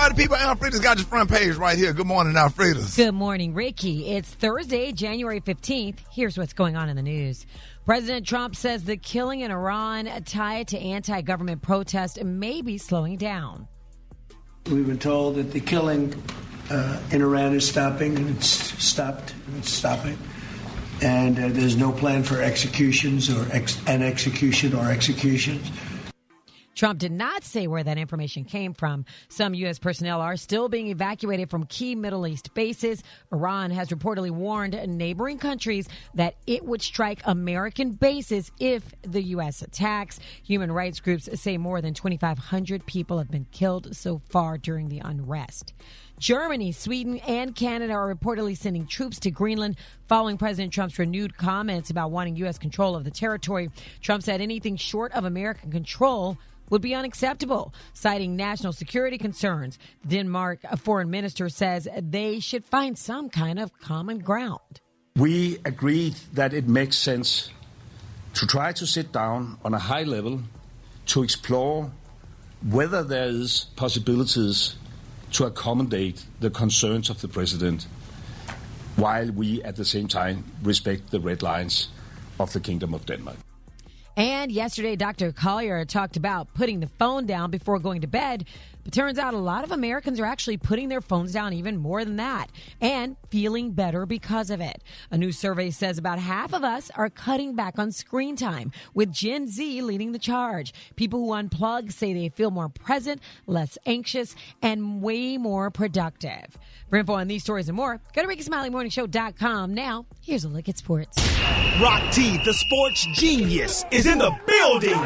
party people. Alfreda's got your front page right here. Good morning, Alfreda's. Good morning, Ricky. It's Thursday, January 15th. Here's what's going on in the news. President Trump says the killing in Iran tied to anti-government protest may be slowing down. We've been told that the killing in Iran is stopping, and it's stopped, and it's stopping. And there's no plan for executions or executions. Trump did not say where that information came from. Some U.S. personnel are still being evacuated from key Middle East bases. Iran has reportedly warned neighboring countries that it would strike American bases if the U.S. attacks. Human rights groups say more than 2,500 people have been killed so far during the unrest. Germany, Sweden, and Canada are reportedly sending troops to Greenland following President Trump's renewed comments about wanting U.S. control of the territory. Trump said anything short of American control would be unacceptable, citing national security concerns. Denmark, a foreign minister, says they should find some kind of common ground. We agreed that it makes sense to try to sit down on a high level to explore whether there is possibilities to accommodate the concerns of the president, while we at the same time respect the red lines of the Kingdom of Denmark. And yesterday, Dr. Collier talked about putting the phone down before going to bed. But turns out a lot of Americans are actually putting their phones down even more than that and feeling better because of it. A new survey says about half of us are cutting back on screen time, with Gen Z leading the charge. People who unplug say they feel more present, less anxious, and way more productive. For info on these stories and more, go to RickySmileyMorningShow.com. Now, here's a look at sports. Rock T, the sports genius, is in the building.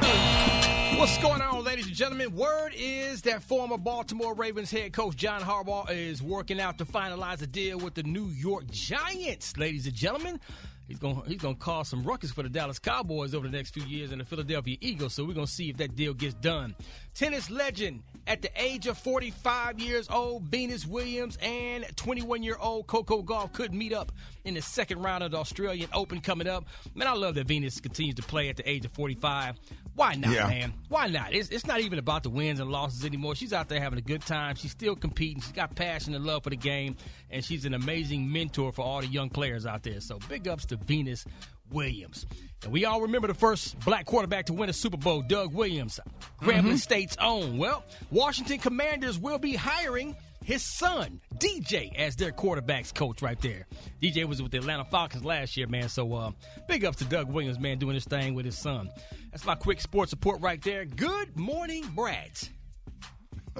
What's going on, ladies and gentlemen? Word is that former Baltimore Ravens head coach John Harbaugh is working out to finalize a deal with the New York Giants, ladies and gentlemen. He's gonna cause some ruckus for the Dallas Cowboys over the next few years and the Philadelphia Eagles, so we're going to see if that deal gets done. Tennis legend at the age of 45 years old, Venus Williams and 21-year-old Coco Gauff could meet up in the second round of the Australian Open coming up. Man, I love that Venus continues to play at the age of 45. Why not, man? Why not? It's not even about the wins and losses anymore. She's out there having a good time. She's still competing. She's got passion and love for the game, and she's an amazing mentor for all the young players out there. So big ups to Venus Williams. And we all remember the first black quarterback to win a Super Bowl, Doug Williams, Grambling State's own. Well, Washington Commanders will be hiring his son, DJ, as their quarterback's coach right there. DJ was with the Atlanta Falcons last year, man. So big ups to Doug Williams, man, doing his thing with his son. That's my quick sports report right there. Good morning, Brat.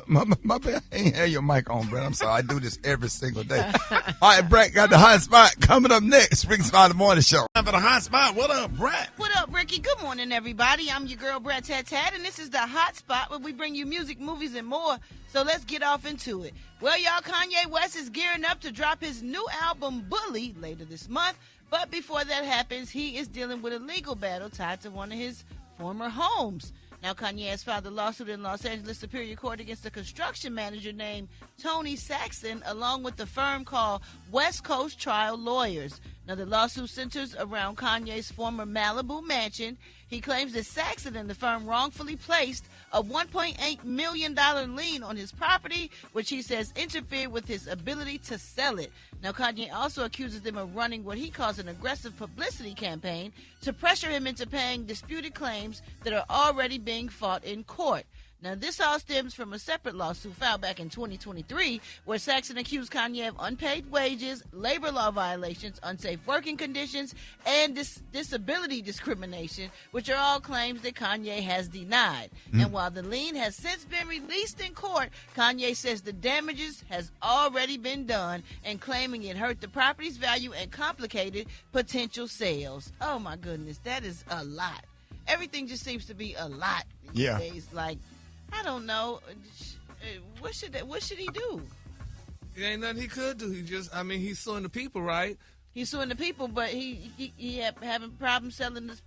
My bad. I ain't had your mic on, Brett. I'm sorry. I do this every single day. All right, Brett got the hot spot coming up next. Rickey Smiley Morning Show. Time for the hot spot. What up, Brett? What up, Ricky? Good morning, everybody. I'm your girl, Brat Tat Tat, and this is the hot spot where we bring you music, movies, and more. So let's get off into it. Well, y'all, Kanye West is gearing up to drop his new album, Bully, later this month. But before that happens, he is dealing with a legal battle tied to one of his former homes. Now, Kanye has filed a lawsuit in Los Angeles Superior Court against a construction manager named Tony Saxon, along with the firm called West Coast Trial Lawyers. Now, the lawsuit centers around Kanye's former Malibu mansion. He claims that Saxon and the firm wrongfully placed a $1.8 million lien on his property, which he says interfered with his ability to sell it. Now, Kanye also accuses them of running what he calls an aggressive publicity campaign to pressure him into paying disputed claims that are already being fought in court. Now, this all stems from a separate lawsuit filed back in 2023 where Saxon accused Kanye of unpaid wages, labor law violations, unsafe working conditions, and disability discrimination, which are all claims that Kanye has denied. And while the lien has since been released in court, Kanye says the damages has already been done and claiming it hurt the property's value and complicated potential sales. Oh, my goodness, that is a lot. Everything just seems to be a lot these days. Like, I don't know. What should he do? It ain't nothing he could do. He's suing the people, right? He's suing the people, but he having problems selling this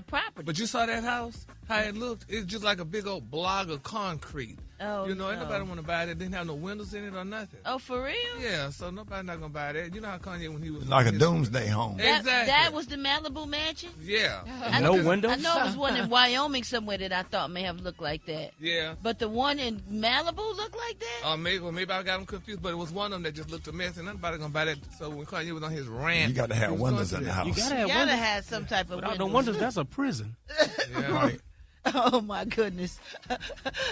property. But you saw that house? How it looked? It's just like a big old block of concrete. Oh, ain't no. nobody want to buy that. Didn't have no windows in it or nothing. Oh, for real? Yeah, so nobody not gonna buy that. You know how Kanye when he was Like a doomsday home. Exactly. That was the Malibu mansion? Yeah. No windows? I know it was one in Wyoming somewhere that I thought may have looked like that. Yeah. But the one in Malibu looked like that? Maybe I got them confused, but it was one of them that just looked a mess, and nobody gonna buy that. So when Kanye was on his rant, You got to have windows in the house. You gotta You have gotta windows. have some type of Without windows. no windows, that's a prison. Yeah. Right. Oh, my goodness.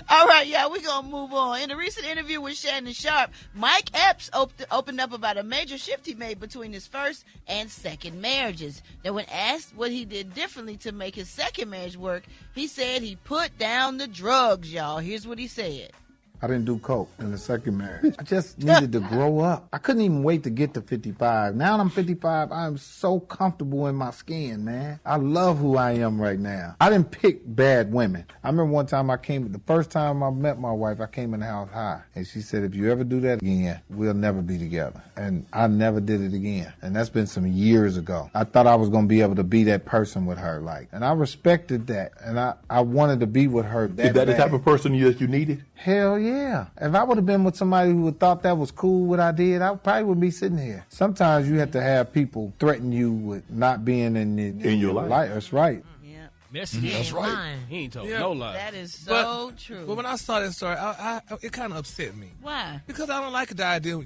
All right, y'all, we're going to move on. In a recent interview with Shannon Sharp, Mike Epps opened up about a major shift he made between his first and second marriages. Now, when asked what he did differently to make his second marriage work, he said he put down the drugs, y'all. Here's what he said. I didn't do coke in the second marriage. I just needed to grow up. I couldn't even wait to get to 55. Now I'm 55, I'm so comfortable in my skin, man. I love who I am right now. I didn't pick bad women. I remember one time the first time I met my wife, I came in the house high. And she said, if you ever do that again, we'll never be together. And I never did it again. And that's been some years ago. I thought I was going to be able to be that person with her, and I respected that. And I wanted to be with her that Is that the bad. type of person that you needed? Hell yeah. If I would have been with somebody who would thought that was cool what I did, I probably wouldn't be sitting here. Sometimes you have to have people threaten you with not being in your life. That's right. Yes, That's right. He ain't told Yeah. no lie. That is so true. But when I saw that story, it kind of upset me. Why? Because I don't like the idea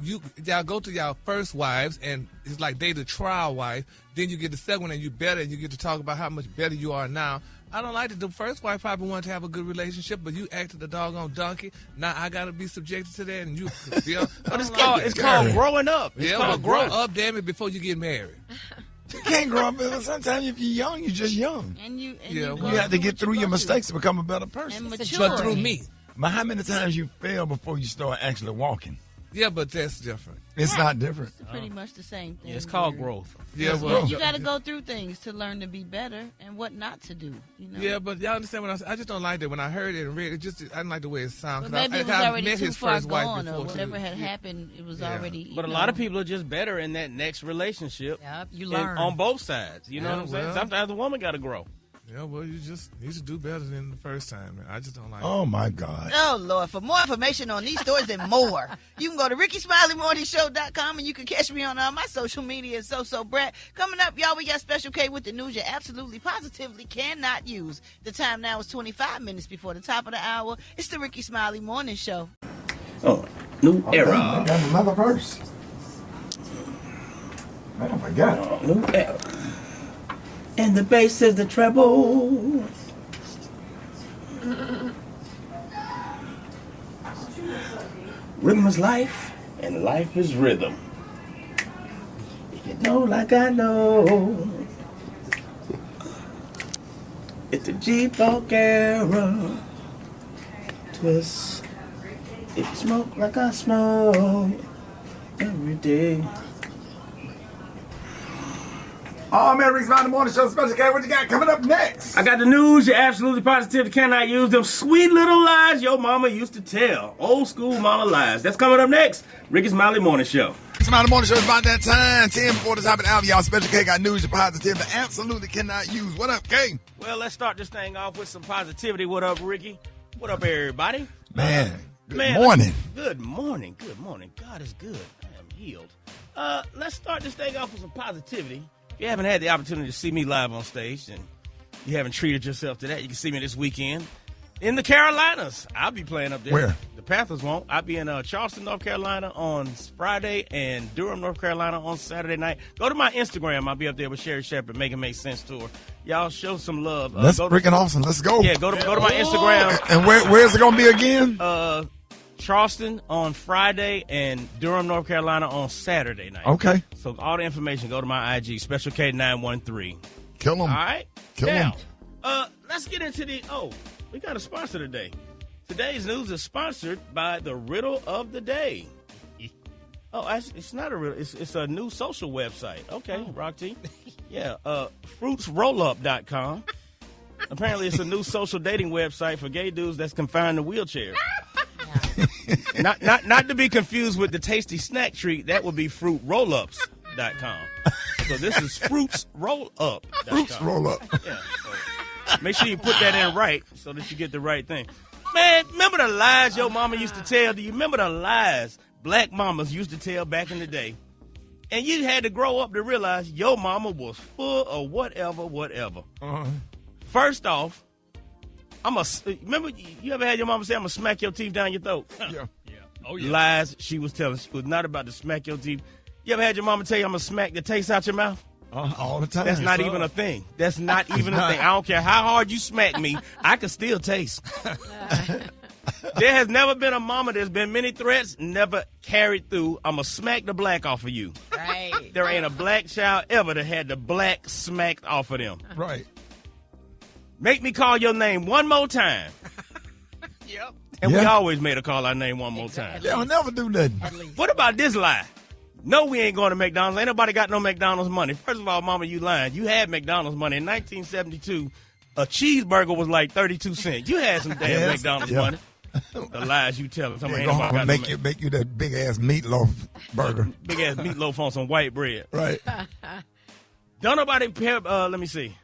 y'all go to y'all first wives and it's like they the trial wife. Then you get the second one and you better and you get to talk about how much better you are now. I don't like it. The first wife probably wanted to have a good relationship, but you acted a doggone donkey. Now I got to be subjected to that, and you. But it's called growing up. It's Yeah, called but grow growth. up, damn it, before you get married. You can't grow up. Sometimes if you're young, you're just young. And you Yeah, go You have to through get what through you your go mistakes to become a better person. And mature. But through me. But how many times you fail before you start actually walking? Yeah, but that's different. It's not different. It's pretty much the same thing. Yeah, it's called Gary. growth. Yeah, well, You got to go through things to learn to be better and what not to do. You know. Yeah, but y'all understand what I just don't like that. When I heard it and read it, I didn't like the way it sounded. But maybe it was I already met too his far first wife gone, before or whatever too. had happened. It was Yeah. already. But a lot of people are just better in that next relationship. Yep, you and learn. on both sides. You know Yeah, what I'm saying? well. Sometimes the woman got to grow. Yeah, well, you just need to do better than the first time, man. I just don't like it. Oh, my God. Oh, Lord. For more information on these stories and more, you can go to RickySmileyMorningShow.com and you can catch me on all my social media. So Brat. Coming up, y'all, we got Special K with the news you absolutely, positively cannot use. The time now is 25 minutes before the top of the hour. It's the Rickey Smiley Morning Show. Oh, new era. I got another verse. Man, I forgot. New era. And the bass is the treble. Rhythm is life, and life is rhythm. If you know like I know, it's the G-Funk era. Twist. If you smoke like I smoke every day. Oh, man, Rickey Smiley Morning Show, Special K. What you got coming up next? I got the news you absolutely positively cannot use. Them sweet little lies your mama used to tell. Old school mama lies. That's coming up next. Rickey Smiley Morning Show. Rickey Smiley Morning Show is about that time. 10 before the top of the hour, y'all. Special K got news you positive that absolutely cannot use. What up, K? Well, let's start this thing off with some positivity. What up, Ricky? What up, everybody? Man, good Man, morning. Good morning. Good morning. God is good. I am healed. Let's start this thing off with some positivity. If you haven't had the opportunity to see me live on stage and you haven't treated yourself to that, you can see me this weekend in the Carolinas. I'll be playing up there. Where? The Panthers won't. I'll be in Charleston, North Carolina on Friday and Durham, North Carolina on Saturday night. Go to my Instagram. I'll be up there with Sherry Shepard, Make It Make Sense Tour. Y'all show some love. That's freaking awesome. Let's go. Yeah, go to my Instagram. And where's it going to be again? Charleston on Friday and Durham, North Carolina on Saturday night. Okay. So all the information, go to my IG, Special K913. Kill them. All right? Kill now, them. let's get into we got a sponsor today. Today's news is sponsored by the Riddle of the Day. Oh, it's not a riddle. It's a new social website. Okay, Rock T. Yeah, fruitsrollup.com. Apparently, it's a new social dating website for gay dudes that's confined to wheelchairs. Not to be confused with the tasty snack treat. That would be fruitrollups.com. So this is fruitsrollup.com. Fruits roll up. Yeah. So make sure you put that in right so that you get the right thing. Man, remember the lies your mama used to tell? Do you remember the lies black mamas used to tell back in the day? And you had to grow up to realize your mama was full of whatever. Uh-huh. First off, remember you ever had your mama say, I'm going to smack your teeth down your throat? Yeah. Oh, yeah. Lies she was telling. She was not about to smack your teeth. You ever had your mama tell you, I'm going to smack the taste out your mouth? All the time. That's not even a thing. That's not even a thing. I don't care how hard you smack me, I can still taste. There has never been a mama, there's been many threats, never carried through. I'm going to smack the black off of you. Right. There ain't a black child ever that had the black smacked off of them. Right. Make me call your name one more time. Yep. And we always made her call our name one more time. They'll never do nothing. What about this lie? No, we ain't going to McDonald's. Ain't nobody got no McDonald's money. First of all, mama, you lying. You had McDonald's money. In 1972, a cheeseburger was like 32 cents. You had some damn McDonald's money. The lies you tell us. They gonna make you that big ass meatloaf burger. Big ass meatloaf on some white bread. Right. Don't nobody let me see.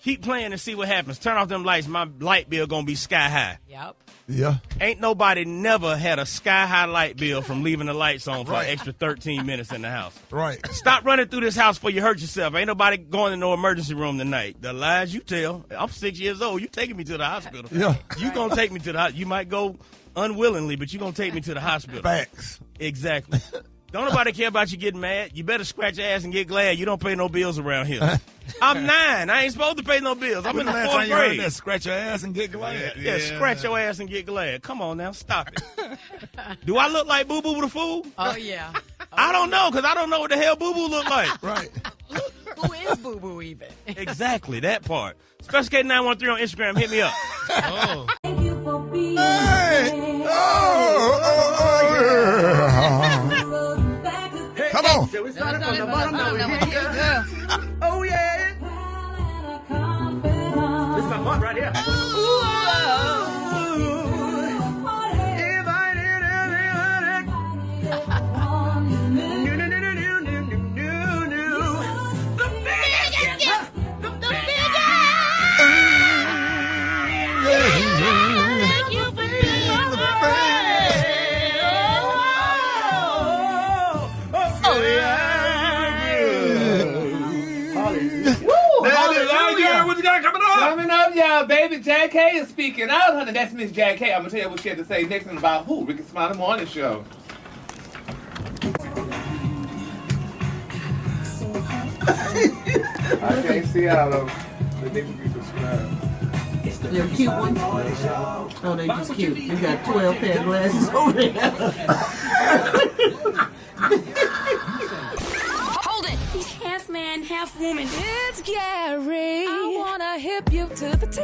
Keep playing and see what happens. Turn off them lights. My light bill gonna be sky high. Yep. Yeah. Ain't nobody never had a sky high light bill from leaving the lights on for an extra 13 minutes in the house. Right. Stop running through this house before you hurt yourself. Ain't nobody going to no emergency room tonight. The lies you tell. I'm 6 years old. You taking me to the hospital. Yeah. You gonna take me to the hospital. You might go unwillingly, but you gonna take me to the hospital. Facts. Exactly. Don't nobody care about you getting mad. You better scratch your ass and get glad you don't pay no bills around here. I'm 9. I ain't supposed to pay no bills. I'm in the 4th grade. That, scratch your ass and get glad. Yeah, scratch your ass and get glad. Come on now, stop it. Do I look like Boo Boo the Fool? Oh, yeah. I don't know, because I don't know what the hell Boo Boo look like. Right. Who is Boo Boo even? Exactly, that part. Special K913 on Instagram. Hit me up. Oh. Hey. Come on. So we started from the bottom, now we're here. Oh, yeah. This is my part right here. If I did Coming up, y'all, baby. Jack K is speaking out, honey. That's Miss Jack K. I'm going to tell you what she had to say next and about who? Rickey Smiley Morning Show. I can't see out of the niggas be subscribed. They're cute ones. Oh, they just cute. You got 12 pair of glasses over there. Hold it! He's half man, half woman. It's Gary. I wanna hip you to the T.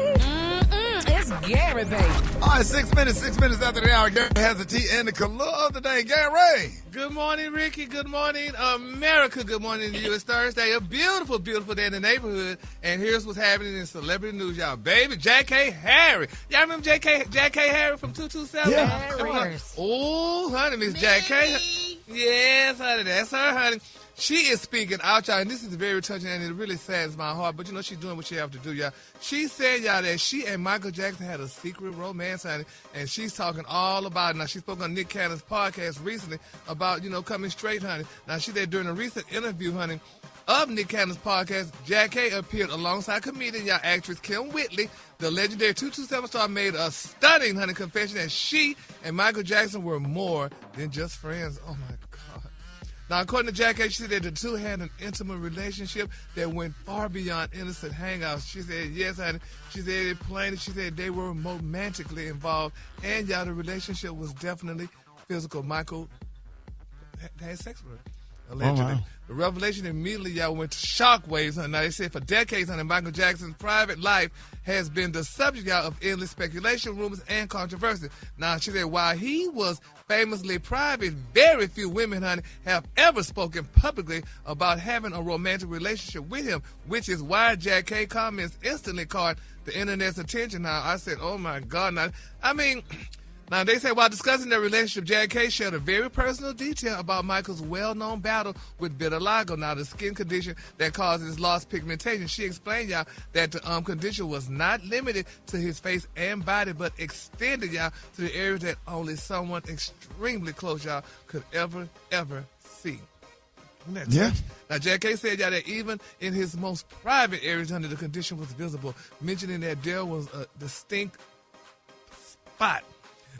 It's Gary, baby. All right, 6 minutes after the hour. Gary has the tea and the color of the day. Gary. Good morning, Ricky. Good morning, America. Good morning to you. It's Thursday. A beautiful, beautiful day in the neighborhood. And here's what's happening in celebrity news, y'all. Baby, J.K. Harry. Y'all remember J.K. Harry from 227? Yeah. Oh, honey, Miss J.K. Yes, honey, that's her, honey. She is speaking out, y'all, and this is very touching, and it really saddens my heart. But, you know, she's doing what she have to do, y'all. She said, y'all, that she and Michael Jackson had a secret romance, honey, and she's talking all about it. Now, she spoke on Nick Cannon's podcast recently about, you know, coming straight, honey. Now, she said during a recent interview, honey, of Nick Cannon's podcast, Jack K appeared alongside comedian, y'all, actress Kim Whitley. The legendary 227 star made a stunning, honey, confession that she and Michael Jackson were more than just friends. Oh, my God. Now, according to Jack K, she said that the two had an intimate relationship that went far beyond innocent hangouts. She said, yes, honey. She said it plainly. She said they were romantically involved. And, y'all, the relationship was definitely physical. Michael had sex with her, allegedly. Oh, wow. The revelation immediately, y'all, went to shockwaves, honey. Now, they said for decades, honey, Michael Jackson's private life has been the subject, y'all, of endless speculation, rumors, and controversy. Now, she said while he was famously private, very few women, honey, have ever spoken publicly about having a romantic relationship with him, which is why Jack K comments instantly caught the internet's attention. Now, I said, oh, my God. Now, I mean, Now, they say while discussing their relationship, JK shared a very personal detail about Michael's well-known battle with vitiligo. Now, the skin condition that causes lost pigmentation. She explained, y'all, that the condition was not limited to his face and body, but extended, y'all, to the areas that only someone extremely close, y'all, could ever see. Yeah. Now, JK said, y'all, that even in his most private areas, the condition was visible, mentioning that there was a distinct spot.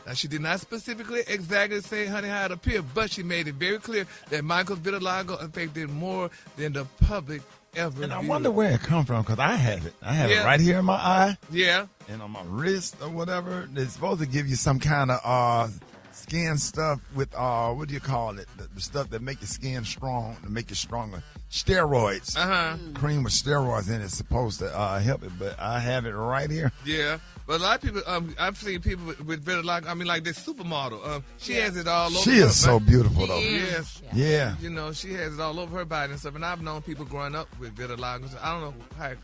Now, she did not specifically exactly say, honey, how it appeared, but she made it very clear that Michael's vitiligo affected more than the public ever And I viewed. wonder where it come from, because I have it. I have it right here in my eye. Yeah. And on my wrist or whatever. It's supposed to give you some kind of skin stuff with, what do you call it? The stuff that make your skin strong, to make it stronger. Steroids. Cream with steroids in it is supposed to help it, but I have it right here. Yeah. But a lot of people, I've seen people with vitiligo, I mean, like this supermodel. She has it all over She is so beautiful, though. Yes. Yeah. You know, she has it all over her body and stuff. And I've known people growing up with vitiligo. So I don't know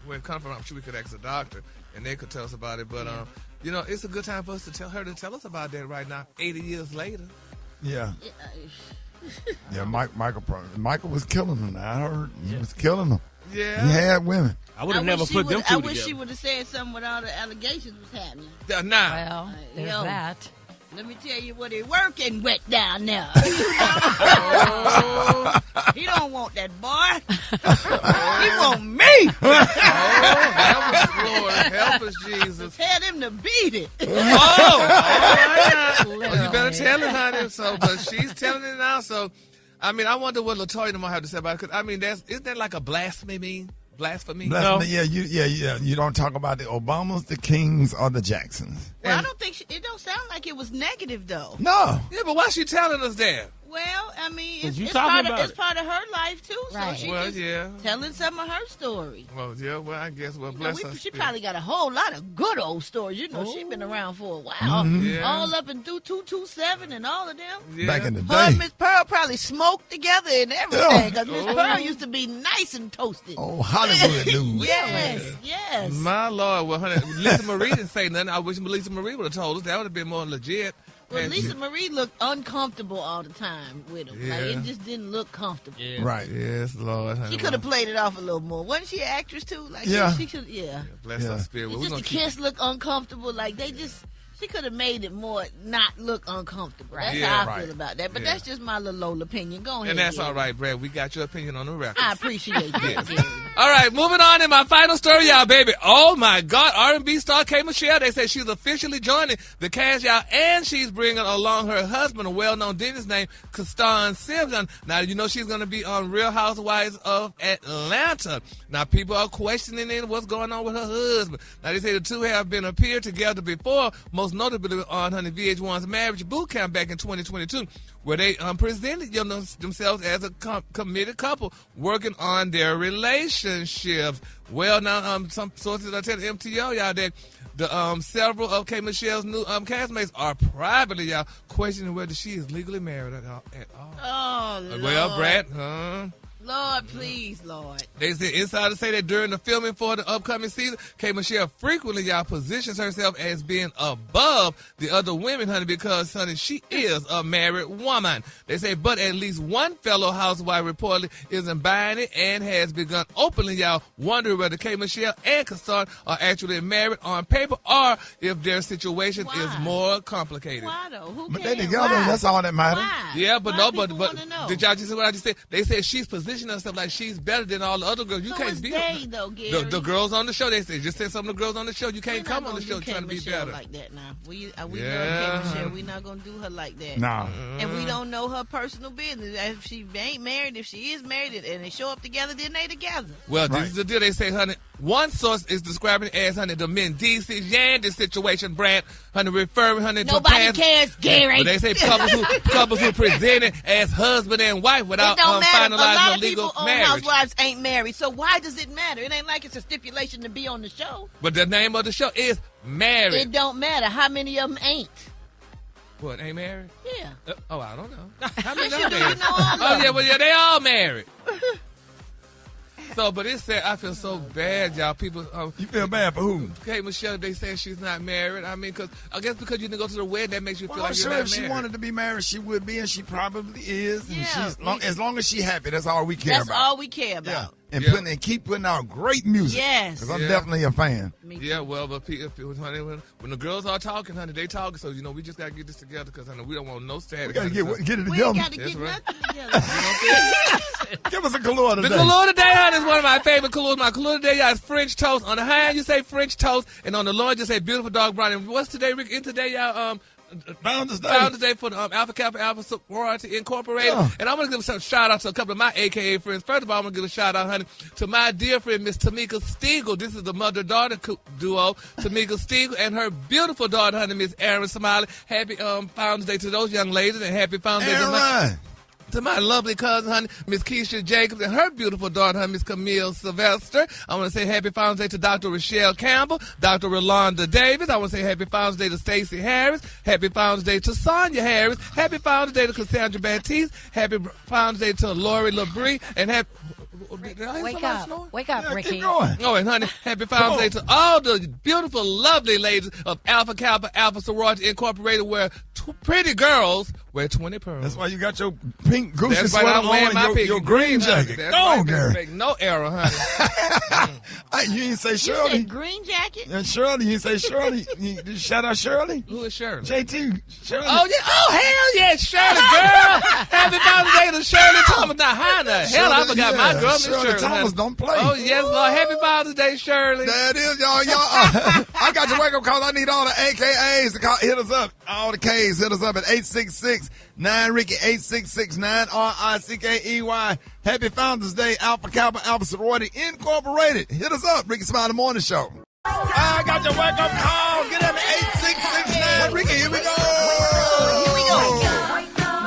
where it comes from. I'm sure we could ask a doctor, and they could tell us about it. But, you know, it's a good time for us to tell her to tell us about that right now, 80 years later. Yeah. Yeah, Michael was killing them. I heard he was killing them. Yeah. He had women. I would have never put them two I together. wish she would have said something when all the allegations was happening. Well, there's that. Let me tell you what it working with down there. He don't want that boy. He want me. Help us, Lord. Help us, Jesus. Tell him to beat it. Well, you better tell him, honey. So, but she's telling it now. So, I mean, I wonder what LaToya might have to say about it. 'Cause, I mean, isn't that like a blasphemy? Blasphemy? No. Yeah, you don't talk about the Obamas, the Kings, or the Jacksons. Well, I don't think it don't sound like it was negative though. No. Yeah, but why she telling us that? Well, I mean, you it's talking part of about it. part of her life too. Right. So she Well, just yeah. telling some of her story. Well, yeah. Well, I guess. Well, You know, bless her. she spirit. probably got a whole lot of good old stories. You know, she's been around for a while. Mm-hmm. Yeah. All up and through 227 and all of them. Yeah. Back in the Her day. and Miss Pearl probably smoked together and everything. Because Miss Pearl used to be nice and toasted. Oh, Hollywood news. Yes. My Lord. Well, honey, Lisa Marie didn't say nothing. I wish Lisa Marie would have told us. That would have been more legit. Well, And Lisa Marie looked uncomfortable all the time with him. Like, Yeah. it just didn't look comfortable. Right. Yes, Lord. Honey. She could have played it off a little more. Wasn't she an actress too? Like, Yeah. she could, Bless her spirit. Well, It's we're just gonna the kiss look uncomfortable. Like, she could have made it more not look uncomfortable. That's Yeah, how I feel about that. But Yeah. that's just my little old opinion. Go ahead. And that's Gary. all right, Brad. We got your opinion on the record. I appreciate that. Gary. All right, moving on in my final story, y'all, baby. Oh, my God. R&B star K. Michelle, they say she's officially joining the cast, y'all, and she's bringing along her husband, a well-known dentist named Kastan Simpson. Now, you know she's going to be on Real Housewives of Atlanta. Now, people are questioning what's going on with her husband. Now, they say the two have been appeared together before, most notably on Honey VH1's Marriage Boot Camp back in 2022, where they presented themselves as a committed couple working on their relationships. Well, now, some sources are telling MTO, y'all, that the several of K. Michelle's new castmates are privately, y'all, questioning whether she is legally married at all. Oh, Lord. Well, Brat, Lord, please, Lord. They said insiders say that during the filming for the upcoming season, K. Michelle frequently, y'all, positions herself as being above the other women, honey, because, honey, she is a married woman. They say, but at least one fellow housewife reportedly isn't buying it and has begun openly, y'all, wondering whether K. Michelle and Kastan are actually married on paper or if their situation is more complicated. Why, though? Who But cares? they together, Why? that's all that matters. Why? Yeah, but Why no, people but wanna know? did y'all just see what I just said? They said she's positioning herself like she's better than all the other girls. You So can't is be they, though, Gary. the girls on the show. They said just said some of the girls on the show. You can't We're come not on the gonna show do trying to be K-Michelle better. like that now. We Yeah. love K-Michelle. We're not gonna do her like that. No. And we don't know her personal business. If she ain't married, if she is married, and they show up together, then they together. Well, this is the deal. They say, honey, one source is describing it as, honey, the Mendici Yandy situation, Brad, honey, referring, honey, Nobody to past. cares, Gary. But they say couples who presented as husband and wife without It don't matter. A lot finalizing a of legal people on marriage. Housewives ain't married, so why does it matter? It ain't like it's a stipulation to be on the show. But the name of the show is Married. It don't matter how many of them ain't. What, ain't married? Yeah. Oh, I don't know. How many Yes, you are do. there? You know all of Oh, yeah, them. well, yeah, they all married. So, but it's sad. I feel so bad, y'all. People. You feel bad for who? Hey, Michelle, they say she's not married. I mean, I guess because you didn't go to the wedding, that makes you feel like you're not married. If she wanted to be married, she would be, and she probably is. And as long as she's happy, that's all we care about. That's all we care about. Yeah. And keep putting out great music. Yes. Because I'm definitely a fan. Yeah, well, but honey, when the girls are talking, honey, they talking. So, we just got to get this together because, honey, we don't want no static. We got to get it together. We ain't got to get nothing together. Give us a color today. The color today, honey, is one of my favorite colors. My color today is French toast. On the high end, you say French toast. And on the low end, you say beautiful dog brownie. And what's today, Rick? In today, y'all, Founders Day for the Alpha Kappa Alpha Sorority Incorporated. Yeah. And I'm going to give a shout out to a couple of my AKA friends. First of all, I'm going to give a shout out, honey, to my dear friend, Miss Tamika Stegall. This is the mother-daughter duo, Tamika Stegall, and her beautiful daughter, honey, Miss Erin Smiley. Happy Founders Day to those young ladies, and happy Founders Day to my lovely cousin, honey, Miss Keisha Jacobs, and her beautiful daughter, honey, Miss Camille Sylvester. I want to say happy Founders Day to Dr. Rochelle Campbell, Dr. Rolanda Davis. I want to say happy Founders Day to Stacey Harris. Happy Founders Day to Sonia Harris. Happy Founders Day to Cassandra Baptiste. Happy Founders Day to Lori Labrie. And happy... Wake up, Ricky. Keep going. Oh, and honey, happy Founders Day to all the beautiful, lovely ladies of Alpha Kappa Alpha Sorority Incorporated, where pretty girls wear 20 pearls. That's why you got your pink Gucci That's sweater I'm wearing on and your green jacket. That's Go on, Gary. Gary. Make no error, honey. You didn't say You Shirley. said green jacket? And Shirley, you say Shirley. Did you shout out Shirley? Who is Shirley? JT. Shirley. Oh, yeah. Oh, hell yeah, Shirley, girl. Happy Founders Day to Shirley Thomas. Now, how in the hell I forgot my girl, Miss Shirley Thomas don't play. Oh, yes, Lord. Happy Founders Day, Shirley. That is, y'all. I got your wake-up call. I need all the AKAs to call. Hit us up. All the Ks. Hit us up at 866-9-RICKY, 866-9-RICKEY. Happy Founders Day, Alpha Kappa Alpha Sorority Incorporated. Hit us up, Rickey Smiley Morning Show. I got your wake-up call. Get at 866-9-RICKY. Here we go. Here we go.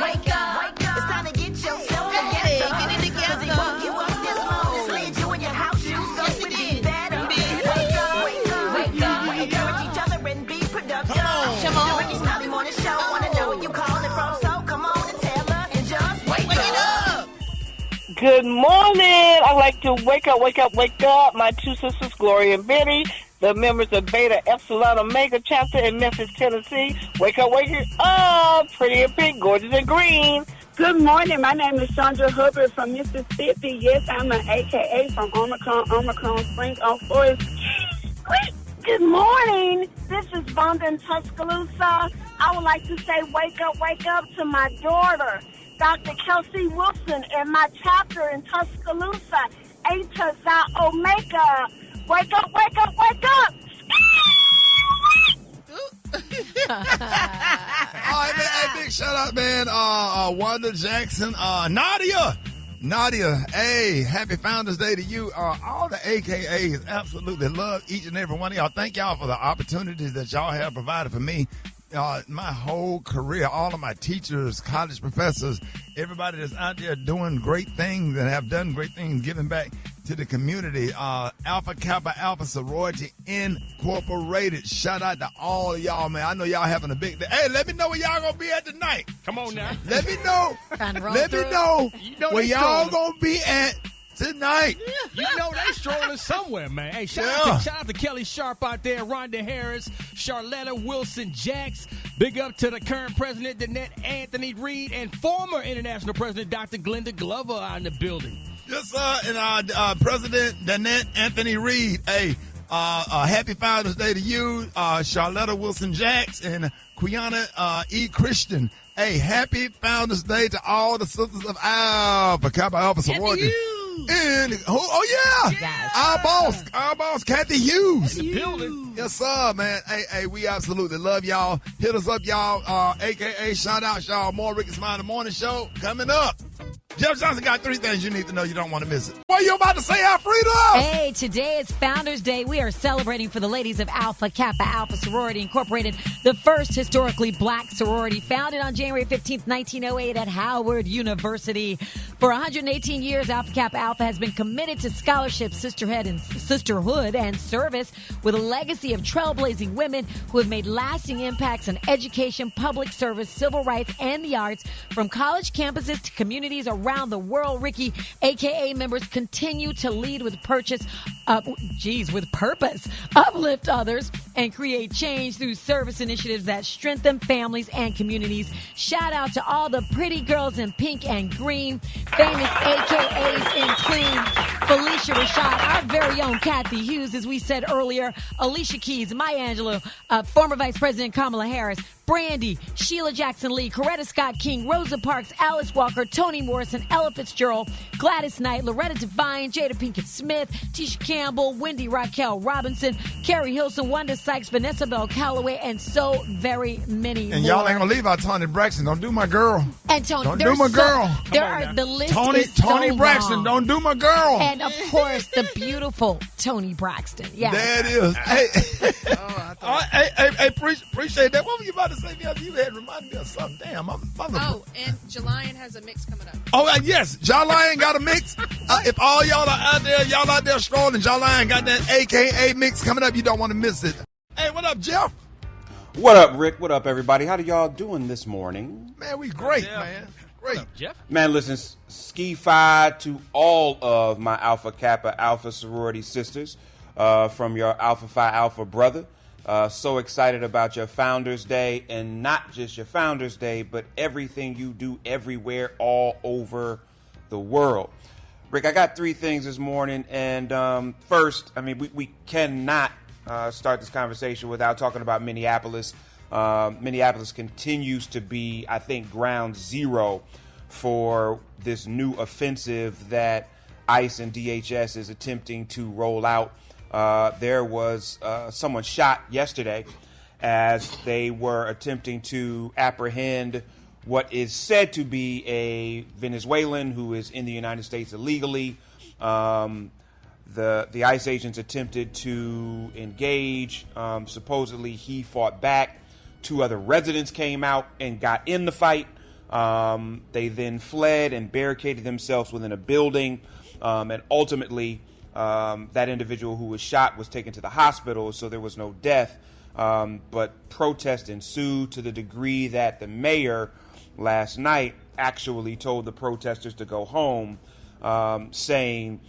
Wake up. It's time to get yourself together. Get it together. It woke you up this morning. Slid you in your house shoes. Yes, it did. Better be. Wake up. Encourage each other and be productive. Come on. The Rickey Smiley Morning Show. Wanna know where you calling from? So come on and tell us and just wake it up. Good morning. I'd like to wake up. My two sisters, Gloria and Betty, the members of Beta Epsilon Omega chapter in Memphis, Tennessee. Wake up. Pretty and pink, gorgeous and green. Good morning. My name is Chandra Hubbard from Mississippi. Yes, I'm an AKA from Omicron Springs on Forest. Good morning. This is Vonda in Tuscaloosa. I would like to say wake up to my daughter, Dr. Kelsey Wilson, and my chapter in Tuscaloosa, Eta Psi Omega. Wake up. All right, man. Hey, big shout out, man. Wanda Jackson, Nadia, hey, happy Founders Day to you. All the AKAs absolutely love each and every one of y'all. Thank y'all for the opportunities that y'all have provided for me. My whole career, all of my teachers, college professors, everybody that's out there doing great things and have done great things, giving back to the community. Alpha Kappa Alpha Sorority Incorporated. Shout out to all of y'all, man. I know y'all having a big day. Hey, let me know where y'all gonna be at tonight. Come on now. Let me know. Where y'all gonna be at tonight. You know they strolling somewhere, man. Hey, shout out to Kelly Sharp out there, Rhonda Harris, Charlotta Wilson Jacks. Big up to the current president, Danette Anthony Reed, and former international president, Dr. Glenda Glover, out in the building. Yes, sir. And President Danette Anthony Reed. Hey, happy Founders Day to you, Charlotta Wilson Jacks and Quiana E. Christian. Hey, happy Founders Day to all the sisters of Alpha Kappa Alpha Sorority. And our boss, Kathy Hughes. In the building. Yes, sir, man. Hey, we absolutely love y'all. Hit us up, y'all. AKA shout out, y'all. More Rickey Smiley Morning Show coming up. Jeff Johnson got 3 things you need to know. You don't want to miss it. What are you about to say, Alfredo? Hey, today is Founders Day. We are celebrating for the ladies of Alpha Kappa Alpha Sorority Incorporated, the first historically black sorority founded on January 15th, 1908 at Howard University. For 118 years, Alpha Kappa Alpha has been committed to scholarship, sisterhood, and service with a legacy of trailblazing women who have made lasting impacts on education, public service, civil rights, and the arts from college campuses to communities around the world. Rickey, AKA members, continue continue to lead with purpose, uplift others, and create change through service initiatives that strengthen families and communities. Shout out to all the pretty girls in pink and green. Famous AKAs include Felicia Rashad, our very own Kathy Hughes, as we said earlier, Alicia Keys, Maya Angelou, former Vice President Kamala Harris, Brandy, Sheila Jackson Lee, Coretta Scott King, Rosa Parks, Alice Walker, Toni Morrison, Ella Fitzgerald, Gladys Knight, Loretta Devine, Jada Pinkett Smith, Tisha Campbell, Wendy Raquel Robinson, Carrie Hilson, Wanda Sykes, Vanessa Bell Calloway, and so very many and more. y'all ain't gonna leave out Toni Braxton. Don't do my girl. And Toni, don't do my girl. The list Toni is so Braxton. long. Don't do my girl. And of course, the beautiful Toni Braxton. Yeah, there it is. Hey, appreciate that. What were you about to say? You had reminded me of something. Damn, and Jalion has a mix coming up. Oh, yes, Jalion got a mix. If all y'all are out there strolling, Jalion got that AKA mix coming up. You don't want to miss it. Hey, what up, Jeff? What up, Rick? What up, everybody? How y'all doing this morning? Man, we great, man. Great. Up, Jeff? Man, listen, ski-fi to all of my Alpha Kappa Alpha sorority sisters from your Alpha Phi Alpha brother. So excited about your Founders Day, and not just your Founders Day, but everything you do everywhere, all over the world. Rick, I got 3 things this morning, and first, I mean, we cannot start this conversation without talking about Minneapolis. Minneapolis continues to be, I think, ground zero for this new offensive that ICE and DHS is attempting to roll out. There was someone shot yesterday as they were attempting to apprehend what is said to be a Venezuelan who is in the United States illegally. The ICE agents attempted to engage. Supposedly he fought back. 2 other residents came out and got in the fight. They then fled and barricaded themselves within a building, and ultimately that individual who was shot was taken to the hospital, so there was no death. But protest ensued to the degree that the mayor last night actually told the protesters to go home, saying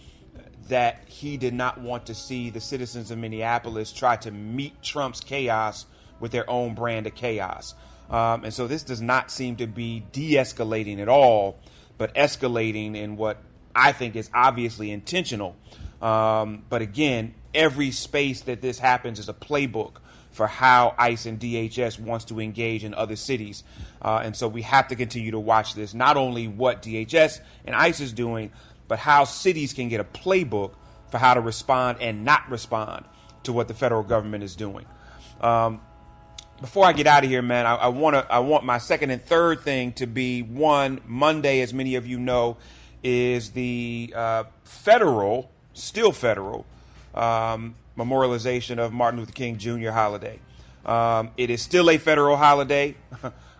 that he did not want to see the citizens of Minneapolis try to meet Trump's chaos with their own brand of chaos. And so this does not seem to be de-escalating at all, but escalating in what I think is obviously intentional. But again, every space that this happens is a playbook for how ICE and DHS wants to engage in other cities. And so we have to continue to watch this, not only what DHS and ICE is doing, but how cities can get a playbook for how to respond and not respond to what the federal government is doing. Before I get out of here, man, I want my second and third thing to be, one, Monday, as many of you know, is the still federal memorialization of Martin Luther King Jr. holiday. It is still a federal holiday.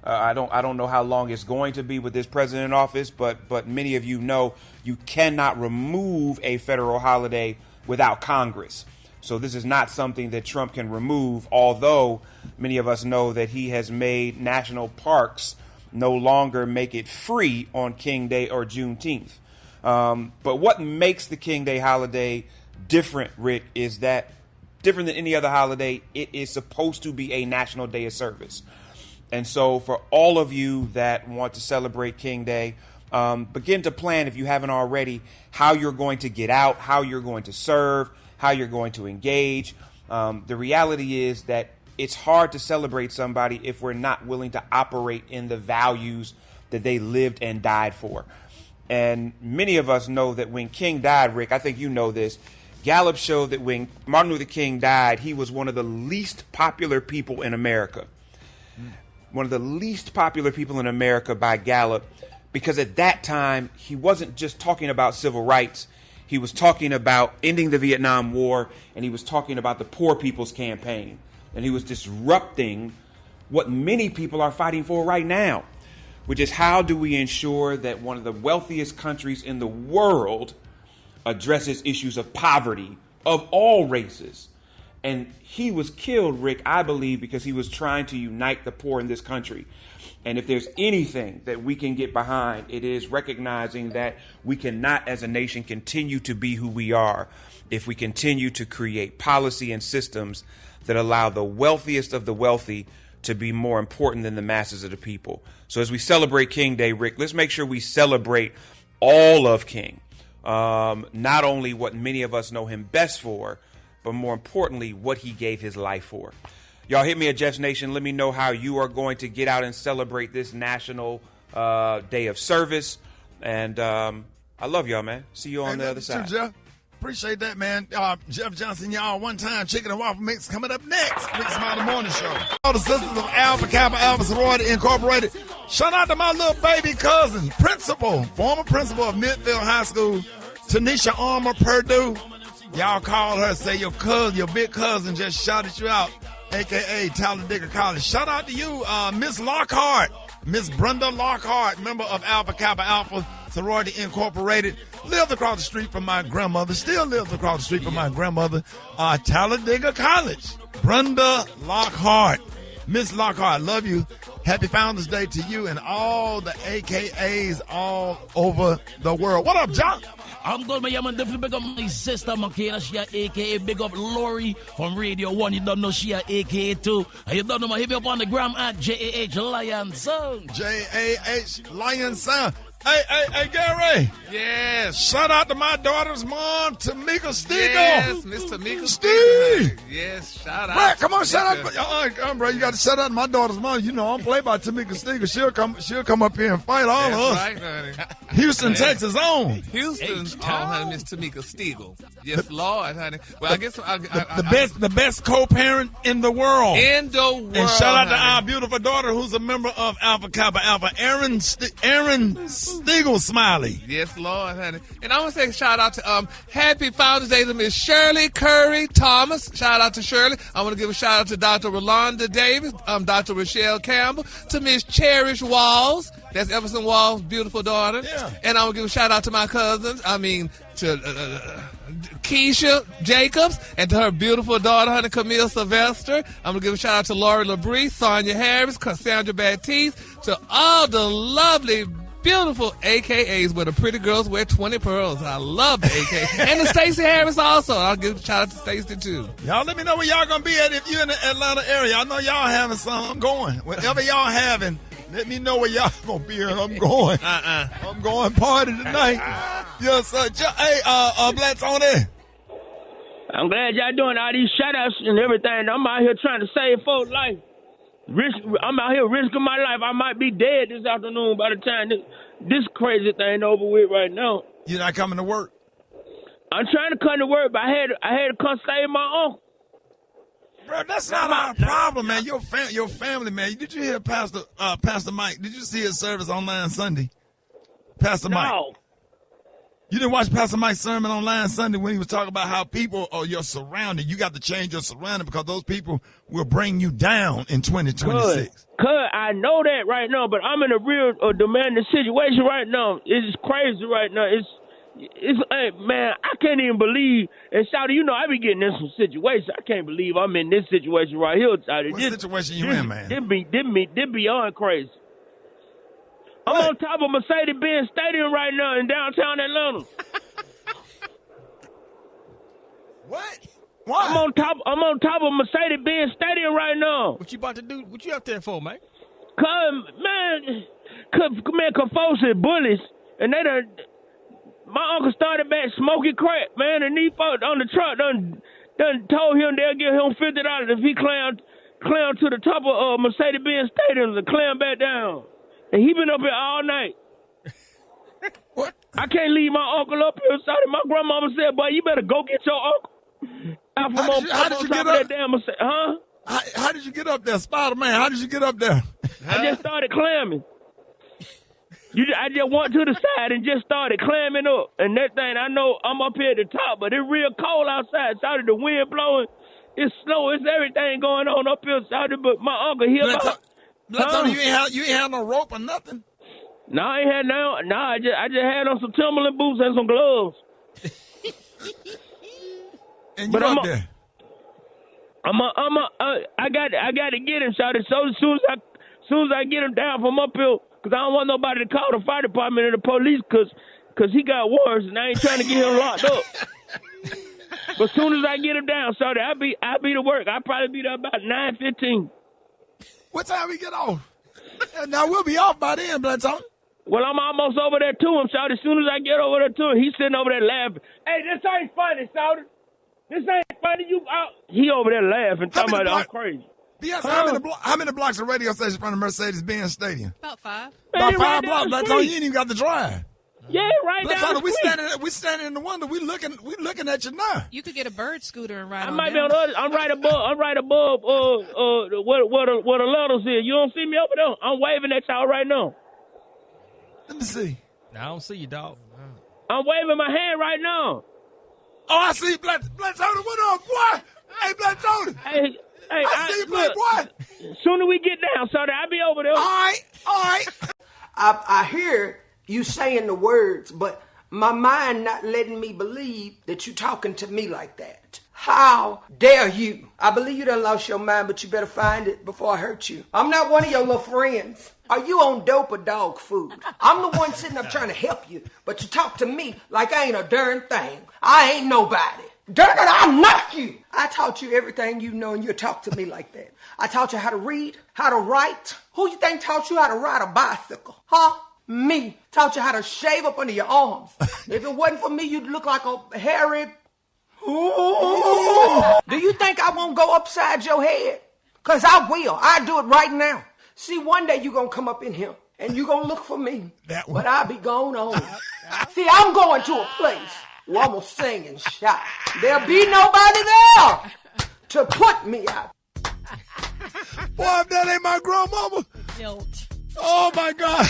I don't know how long it's going to be with this president in office, but many of you know you cannot remove a federal holiday without Congress. So this is not something that Trump can remove, although many of us know that he has made national parks no longer make it free on King Day or Juneteenth. But what makes the King Day holiday different, Rick, is that different than any other holiday, it is supposed to be a national day of service. And so for all of you that want to celebrate King Day, begin to plan, if you haven't already, how you're going to get out, how you're going to serve, how you're going to engage. The reality is that it's hard to celebrate somebody if we're not willing to operate in the values that they lived and died for. And many of us know that when King died, Rick, I think you know this, Gallup showed that when Martin Luther King died, he was one of the least popular people in America. One of the least popular people in America by Gallup, because at that time, he wasn't just talking about civil rights. He was talking about ending the Vietnam War, and he was talking about the Poor People's Campaign. And he was disrupting what many people are fighting for right now, which is how do we ensure that one of the wealthiest countries in the world addresses issues of poverty of all races. And he was killed, Rick, I believe, because he was trying to unite the poor in this country. And if there's anything that we can get behind, it is recognizing that we cannot, as a nation, continue to be who we are if we continue to create policy and systems that allow the wealthiest of the wealthy to be more important than the masses of the people. So as we celebrate King Day, Rick, let's make sure we celebrate all of King. Not only what many of us know him best for, but more importantly, what he gave his life for. Y'all hit me at Jeff's Nation. Let me know how you are going to get out and celebrate this National Day of Service. And I love y'all, man. See you on the other side. Jeff. Appreciate that, man. Jeff Johnson, y'all, one time chicken and waffle mix coming up next. Rickey Smiley Morning Show. All the sisters of Alpha Kappa Alpha Sorority Incorporated. Shout out to my little baby cousin, former principal of Midfield High School, Tanisha Armour, Purdue. Y'all call her, say your big cousin just shouted you out, a.k.a. Talladega College. Shout out to you, Miss Lockhart, Miss Brenda Lockhart, member of Alpha Kappa Alpha Sorority Incorporated. Lived across the street from my grandmother, still lives across the street from my grandmother, Talladega College. Brenda Lockhart. Miss Lockhart, love you. Happy Founders Day to you and all the AKAs all over the world. What up, John? I'm going to definitely big up my sister, Makena. She a AKA. Big up Lori from Radio 1. You don't know she a AKA too. And you don't know, hit me up on the gram at JAH Lion Sound. JAH Lion Sound. Hey, Gary. Yes. Shout out to my daughter's mom, Tamika Stiegel. Yes, Miss Tamika Steve. Yes, shout out. Brat, come on, shout out. Bro, you got to shout out to my daughter's mom. You know, I'm played by Tamika Stiegel. She'll come up here and fight all of us. That's right, honey. Houston, Texas own. Houston's own, honey, Miss Tamika Stiegel. Yes, Lord, honey. Well, I guess the best co-parent in the world. In the world. And shout out to honey. our beautiful daughter who's a member of Alpha Kappa Alpha, Aaron Stiegel Smiley. Yes, Lord, honey. And I want to say shout out to Happy Founders Day to Miss Shirley Curry Thomas. Shout out to Shirley. I want to give a shout out to Dr. Rolanda Davis, Dr. Rochelle Campbell, to Miss Cherish Walls. That's Everson Walls' beautiful daughter. Yeah. And I want to give a shout out to my cousins. To Keisha Jacobs and to her beautiful daughter, honey, Camille Sylvester. I'm going to give a shout out to Lori Labrie, Sonia Harris, Cassandra Baptiste, to all the lovely, beautiful AKAs where the pretty girls wear 20 pearls. I love the AKA. And to Stacey Harris also. I'll give a shout out to Stacey too. Y'all let me know where y'all going to be at if you're in the Atlanta area. I know y'all having something. I'm going. Wherever y'all having, let me know where y'all going to be at. I'm going. I'm going party tonight. Yes, sir. Hey, Brat's on there. I'm glad y'all doing all these shout-outs and everything. I'm out here trying to save folks' life. I'm out here risking my life. I might be dead this afternoon by the time this crazy thing over with right now. You're not coming to work? I'm trying to come to work, but I had to come save my uncle. Bro, that's not our problem, man. Your family, man. Did you hear Pastor Mike? Did you see his service online Sunday? Pastor Mike. No. You didn't watch Pastor Mike's sermon online Sunday when he was talking about how people are your surrounding. You got to change your surrounding because those people will bring you down in 2026. I know that right now, but I'm in a real demanding situation right now. It's crazy right now. It's hey, man, I can't even believe. And Shawty, you know, I be getting in some situations. I can't believe I'm in this situation right here, Shawty. What situation you in, man? This beyond crazy. I'm on top of Mercedes-Benz Stadium right now in downtown Atlanta. What? Why? I'm on top of Mercedes-Benz Stadium right now. What you about to do? What you up there for, man? Man, folks are bullies, and they done. My uncle started back smoking crack, man, and these folks on the truck done told him they'll give him $50 if he climb to the top of Mercedes-Benz Stadium and climb back down. And he been up here all night. What? I can't leave my uncle up here. Sorry, my grandmama said, boy, you better go get your uncle. How did you get up? Huh? How did you get up there, Spider-Man? How did you get up there? I just started climbing. I just went to the side and just started climbing up. And that thing, I know I'm up here at the top, but it's real cold outside. Started the wind blowing. It's snow. It's everything going on up here. Started, but my uncle here. You ain't had no rope or nothing? No, I ain't had no. No, I just had on some Timberland boots and some gloves. And you up there? I got to get him, shawty. So as soon as I get him down from up here, because I don't want nobody to call the fire department or the police, because he got warrants and I ain't trying to get him locked up. But as soon as I get him down, shawty, I'll be to work. I'll probably be there about 9:15. What time we get off? Now we'll be off by then, Blanton. Well, I'm almost over there to him, shawty. As soon as I get over there to him, he's sitting over there laughing. Hey, this ain't funny, shawty. This ain't funny. He over there laughing, talking about I'm crazy. Yes, how many blocks of radio station from the Mercedes-Benz Stadium? About 5. About 5 blocks. That's all. You ain't even got to drive. Yeah, right down the street. We standing in the window. We looking at you now. You could get a bird scooter and ride. I might be on the other. I'm right above. Where the letters is. You don't see me over there. I'm waving at y'all right now. Let me see. I don't see you, dog. I'm waving my hand right now. Oh, I see Blanton. What up, boy? Hey, Blanton. Hey, I see you, boy. Soon as we get down, so I'll be over there. All right. I hear you saying the words, but my mind not letting me believe that you talking to me like that. How dare you? I believe you done lost your mind, but you better find it before I hurt you. I'm not one of your little friends. Are you on dope or dog food? I'm the one sitting up trying to help you, but you talk to me like I ain't a darn thing. I ain't nobody. Darn it, I'll knock you. I taught you everything you know, and you talk to me like that. I taught you how to read, how to write. Who you think taught you how to ride a bicycle? Huh? Me. Taught you how to shave up under your arms. If it wasn't for me, you'd look like a hairy... Do you think I won't go upside your head? Because I will. I'll do it right now. See, one day you're going to come up in here, and you're going to look for me. But I'll be gone on. See, I'm going to a place where I'm going to sing and shout. There'll be nobody there to put me out. Boy, if that ain't my grandmama. Guilt. Oh, my God.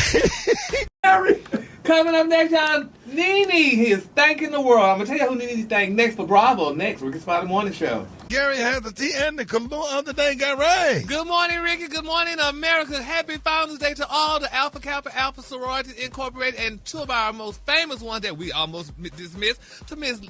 Coming up next, y'all, Nene is thanking the world. I'm going to tell you who Nene's thanking next for Bravo. Next, Rickey Smiley Morning Show. Gary has the tea and the cologne of the day, Gary. Good morning, Ricky. Good morning, America. Happy Founders Day to all the Alpha Kappa Alpha Sorority Incorporated and two of our most famous ones that we almost dismissed, to Miss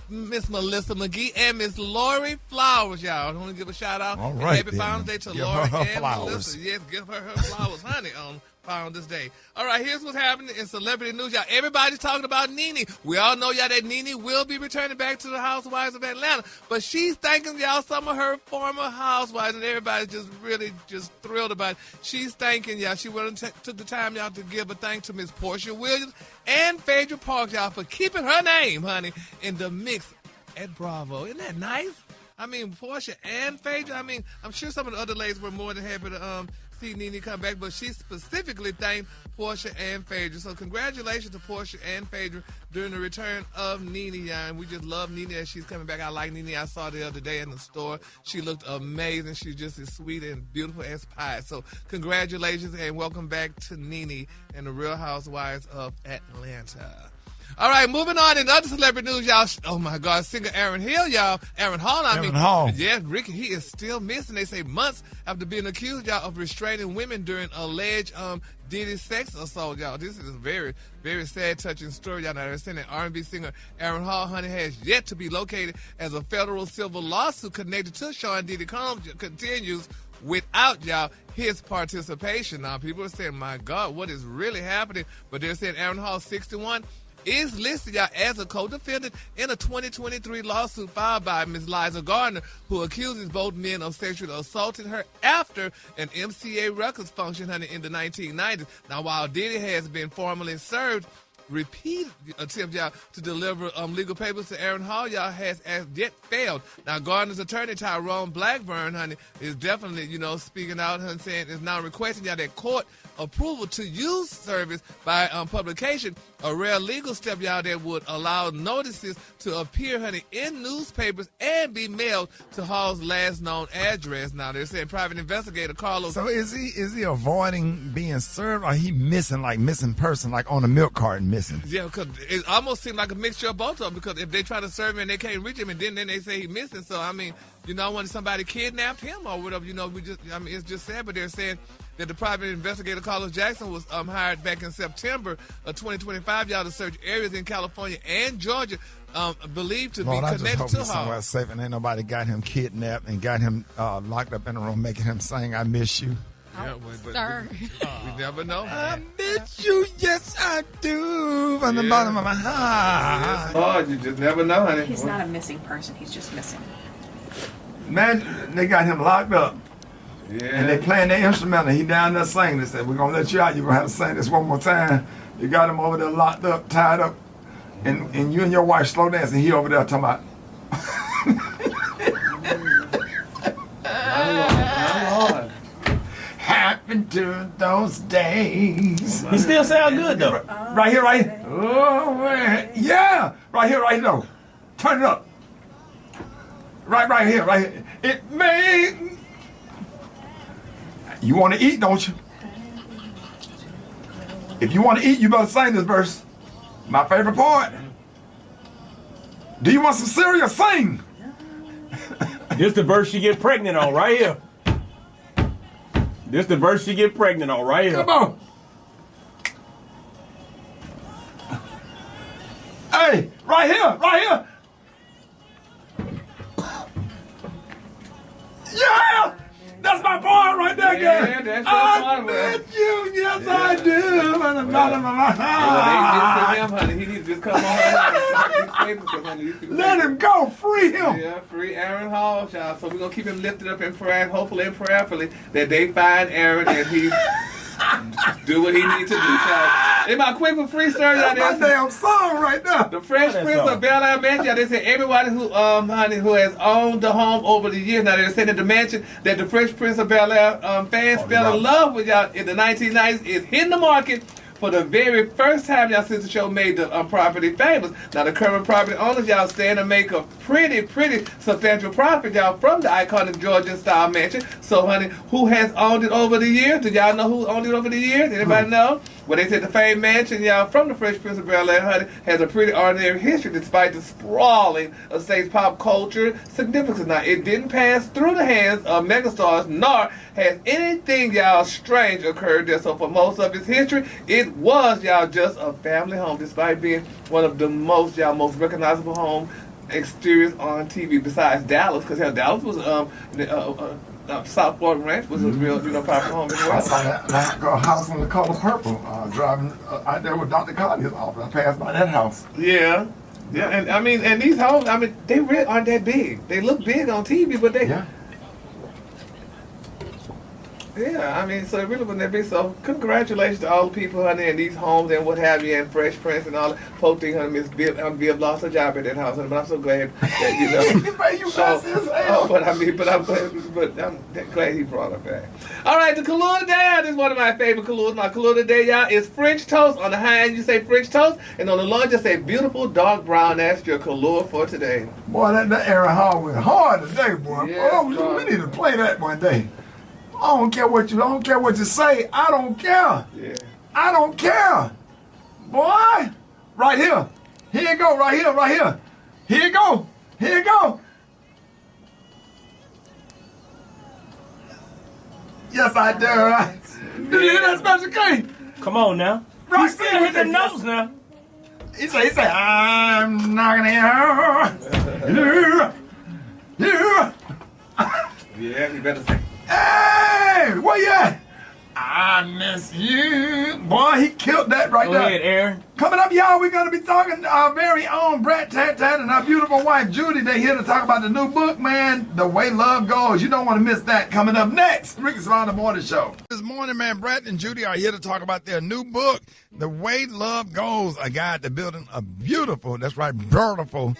Melissa McGee and Miss Lori Flowers, y'all. I want to give a shout out. All right, Happy Founders Day to give Lori her and flowers. Melissa. Yes, give her flowers, honey, on Founders Day. All right, here's what's happening in celebrity news, y'all. Everybody's talking about Nene. We all know, y'all, that Nene will be returning back to the Housewives of Atlanta, but she's thanking, y'all, some of her former housewives, and everybody's just really just thrilled about it. She's thanking, y'all. She took the time, y'all, to give a thanks to Miss Portia Williams and Phaedra Parks, y'all, for keeping her name, honey, in the mix at Bravo. Isn't that nice? I mean, Portia and Phaedra, I mean, I'm sure some of the other ladies were more than happy to see Nene come back, but she specifically thanked Portia and Phaedra. So congratulations to Portia and Phaedra during the return of Nene, y'all. And we just love Nene as she's coming back. I like Nene. I saw her the other day in the store. She looked amazing. She's just as sweet and beautiful as pie. So congratulations and welcome back to Nene and the Real Housewives of Atlanta. All right, moving on in other celebrity news, y'all. Oh, my God, singer Aaron Hill, y'all. Aaron Hall, Hall. Yeah, Ricky, he is still missing. They say months after being accused, y'all, of restraining women during alleged Diddy sex assault, y'all. This is a very, very sad, touching story, y'all. Now, they're saying that R&B singer Aaron Hall, honey, has yet to be located as a federal civil lawsuit connected to Sean Diddy continues without, y'all, his participation. Now, people are saying, my God, what is really happening? But they're saying Aaron Hall, 61, is listed, y'all, as a co-defendant in a 2023 lawsuit filed by Ms. Liza Gardner, who accuses both men of sexually assaulting her after an MCA Records function, honey, in the 1990s. Now, while Diddy has been formally served, repeated attempt, y'all, to deliver legal papers to Aaron Hall, y'all, has as yet failed. Now, Gardner's attorney, Tyrone Blackburn, honey, is definitely, speaking out and saying is now requesting, y'all, that court approval to use service by publication, a rare legal step, y'all, that would allow notices to appear, honey, in newspapers and be mailed to Hall's last known address. Now, they're saying private investigator Carlos. So is he avoiding being served, or he missing person, like on a milk carton missing? Yeah, because it almost seemed like a mixture of both of them, because if they try to serve him and they can't reach him, and then they say he's missing. So, I mean, I wonder somebody kidnapped him or whatever, it's just sad, but they're saying that the private investigator Carlos Jackson was hired back in September of 2025, y'all, to search areas in California and Georgia believed to Lord, be I just connected hope to he's somewhere Hall. safe and ain't nobody got him kidnapped and got him locked up in a room making him sing "I Miss You." Yeah, but Sir. we never know. I miss you, yes I do, from the bottom of my heart. Oh, you just never know, honey. He's not a missing person. He's just missing. Man, they got him locked up. Yeah. And they playing their instrumental. He down there singing. They said, "We're going to let you out. You're going to have to sing this one more time." You got him over there locked up, tied up. And you and your wife slow dancing. He over there talking about. My Lord. Happened to those days. He still sound good though. Right here, right here. Oh, man. Yeah. Right here, though. Turn it up. Right here. It may. You want to eat, don't you? If you want to eat, you better sing this verse. My favorite part. Do you want some cereal? Sing. This the verse she get pregnant on right here. This the verse she get pregnant on right here. Come on. Hey, right here. Yeah! That's my boy right there, Yeah, girl. that's your I boy, met you, yes I do. From the bottom of my They heart. him, honey. He needs to just come on. Honey. Let him go, free him. Yeah, free Aaron Hall, child. So we're going to keep him lifted up in prayer, hopefully and prayerfully, that they find Aaron and he do what he needs to do, child. Am I quick for free story? That's my damn song right now. The Fresh Prince of Bel-Air Mansion. They say everybody who, honey, who has owned the home over the years, now they're saying that the mansion that the Fresh Prince of Bel-Air fans fell in love with y'all in the 1990s is hitting the market for the very first time, y'all, since the show made the property famous. Now, the current property owners, y'all, stand to make a pretty substantial profit, y'all, from the iconic Georgian-style mansion. So, honey, who has owned it over the years? Do y'all know who owned it over the years? Anybody know? Well, they said the famed mansion, y'all, from the Fresh Prince of Bel-Air, honey, has a pretty ordinary history despite the sprawling of state's pop culture significance. Now, it didn't pass through the hands of megastars, nor has anything, y'all, strange occurred there. So for most of its history, it was, y'all, just a family home, despite being one of the most recognizable home exteriors on TV besides Dallas, because Dallas was South Florida Ranch was a real popular home as well. I saw that house in the color purple driving out there with Dr. Carter's office. I passed by that house. Yeah, and I mean, and these homes, I mean, they really aren't that big. They look big on TV, but they. Yeah, I mean, so it really wasn't that big. So congratulations to all the people, honey, in these homes and what have you, and Fresh Prince and all that. Poor thing, honey, Miss Bill lost her job at that house, honey, but I'm so glad that, you know. But I'm glad he brought her back. All right, the Kahlua today, this is one of my favorite Kahluas. My Kahlua today, y'all, is French toast. On the high end, you say French toast, and on the low, just say beautiful dark brown. That's your Kahlua for today. Boy, that Aaron Hall went hard today, boy. Yeah, we need to play that one day. I don't care what you say. I don't care. Yeah. I don't care. Boy, right here. Here you go, right here. Here you go. Yes, I do. Right? Do you hear that Special K? Come on now. Right, He's still hit the notes now. He say, I'm knocking here. Yeah, you better say. Hey, where you at? I miss you. Boy, he killed that right there. Go ahead, Aaron. Coming up, y'all, we're going to be talking to our very own Brat and our beautiful wife, Judy. They're here to talk about the new book, man, The Way Love Goes. You don't want to miss that. Coming up next, Rickey Smiley Morning Show. This morning, man, Brat and Judy are here to talk about their new book, The Way Love Goes, a guide to building a beautiful, that's right, beautiful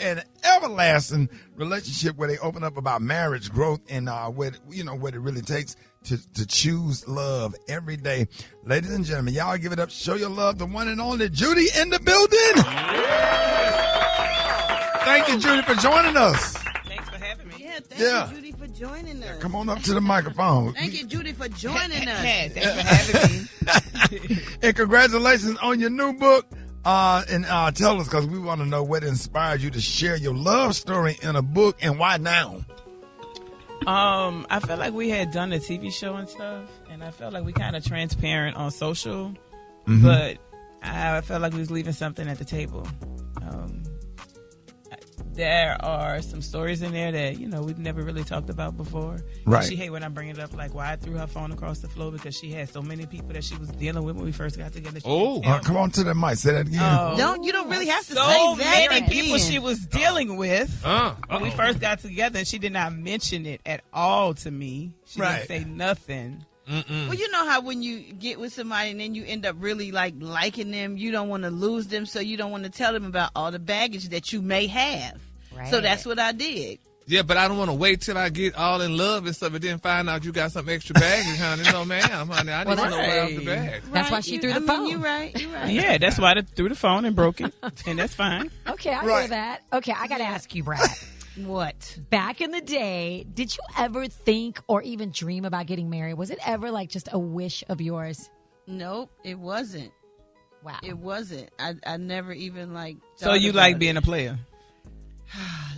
and everlasting relationship where they open up about marriage, growth, and what it really takes to choose love every day. Ladies and gentlemen, y'all give it up. Show your love, the one and only Judy in the building. Thank you, Judy, for joining us. Thanks for having me. Yeah, thank you, Judy, for joining us. Come on up to the microphone. Thank you, Judy, for joining us. Thanks for having me. And congratulations on your new book. And tell us, because we want to know what inspired you to share your love story in a book, and why now? I felt like we had done a TV show and stuff, and I felt like we kind of transparent on social, but I felt like we was leaving something at the table. There are some stories in there that, we've never really talked about before. Right. She hate when I bring it up, like why I threw her phone across the floor because she had so many people that she was dealing with when we first got together. Come on to the mic. Say that again. You don't really have to so say that many people again. she was dealing with when we first got together, and she did not mention it at all to me. She didn't say nothing. Well, you know how when you get with somebody and then you end up really liking them, you don't want to lose them, so you don't want to tell them about all the baggage that you may have. Right. So that's what I did. Yeah, but I don't want to wait till I get all in love and stuff and then find out you got some extra baggage, honey. No, ma'am, honey. I need to know right off the bag. That's why she threw the phone. You're right. Yeah, that's why I threw the phone and broke it, and that's fine. Okay, I hear that. Okay, I got to ask you, Brat. What? Back in the day, did you ever think or even dream about getting married? Was it ever just a wish of yours? Nope, it wasn't. Wow. It wasn't. I never even So you like being a player?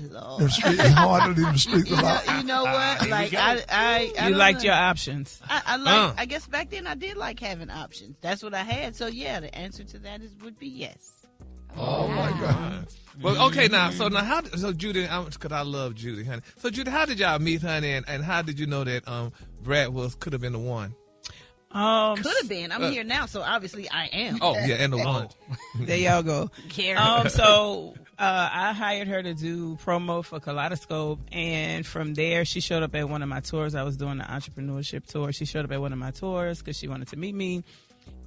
Lord. The street is hard to leave the streets alive. You know what? I you liked your options. I guess back then I did like having options. That's what I had. So yeah, the answer to that would be yes. Oh my God! Well, okay, so Judy, because I love Judy, honey. So Judy, how did y'all meet, honey, and how did you know that Brat could have been the one? Could have been. I'm here now, so obviously I am. Oh yeah, and the one. There y'all go. So I hired her to do promo for Kaleidoscope, and from there she showed up at one of my tours. I was doing the entrepreneurship tour. She showed up at one of my tours because she wanted to meet me.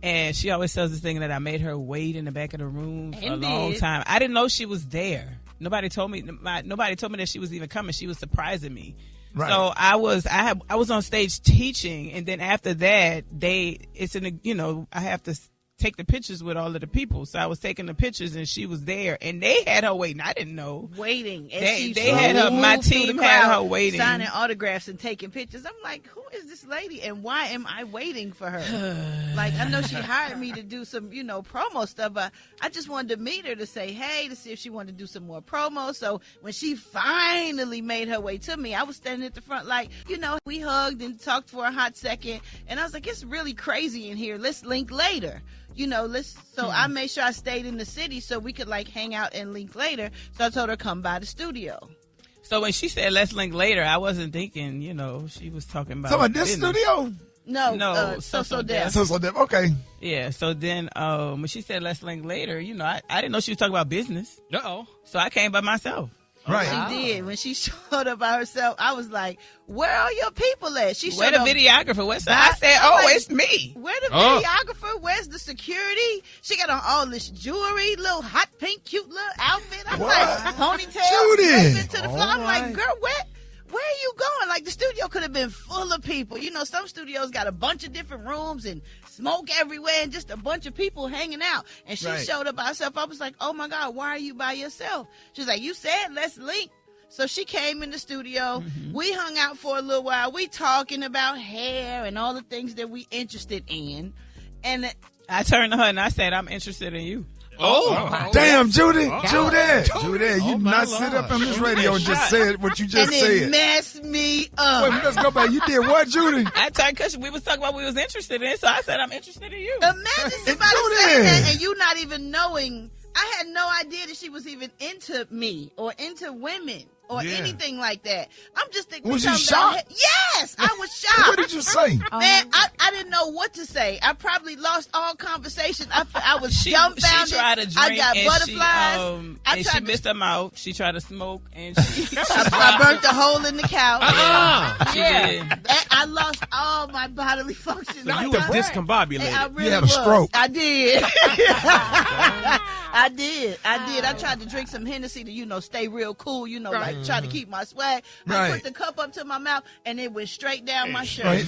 And she always says this thing that I made her wait in the back of the room for a long time. I didn't know she was there. Nobody told me that she was even coming. She was surprising me. Right. So I was on stage teaching, and then after that, I have to take the pictures with all of the people. So I was taking the pictures, and she was there, and they had her waiting. I didn't know. Waiting. They had her. My team had her waiting, signing autographs and taking pictures. I'm like, who is this lady, and why am I waiting for her? I know she hired me to do some, promo stuff, but I just wanted to meet her to say hey, to see if she wanted to do some more promo. So when she finally made her way to me, I was standing at the front we hugged and talked for a hot second, and I was like, it's really crazy in here. Let's link later. I made sure I stayed in the city so we could hang out and link later. So I told her, come by the studio. So when she said let's link later, I wasn't thinking, she was talking about. Talking about this studio? No, So Def. So Def, okay. Yeah, so then when she said let's link later, I didn't know she was talking about business. So I came by myself. Right. She did. When she showed up by herself, I was like, where are your people at? She where showed the up. videographer? Where's I said, it's me. Where the videographer? Where's the security? She got on all this jewelry, little hot pink, cute little outfit. I'm like, ponytail, Judy. to the floor. I'm like, girl, where are you going? The studio could have been full of people. Some studios got a bunch of different rooms and smoke everywhere and just a bunch of people hanging out. And she showed up by herself. I was like, oh my God, why are you by yourself? She's like, you said let's link. So she came in the studio. We hung out for a little while. We talking about hair and all the things that we interested in. And I turned to her and I said, I'm interested in you. Damn, Judy. Judy, you not sit up on this radio and just say what you just said. And it messed me up. Wait, let's go back. You did what, Judy? I turned because we was talking about what we was interested in, so I said I'm interested in you. Imagine somebody saying that and you not even knowing. I had no idea that she was even into me or into women or anything like that. I'm just thinking. Was you shocked? Yes, I was shocked. What did you say? Man, I didn't know what to say. I probably lost all conversation. I was dumbfounded. She tried to drink I got butterflies. And she missed her mouth. She tried to smoke, and I burnt a hole in the couch. She did. I lost all my bodily functions. So you were discombobulated. I really you had a stroke. I did. I did. I tried to drink some Hennessy to, stay real cool, try to keep my swag. I put the cup up to my mouth and it went straight down my shirt.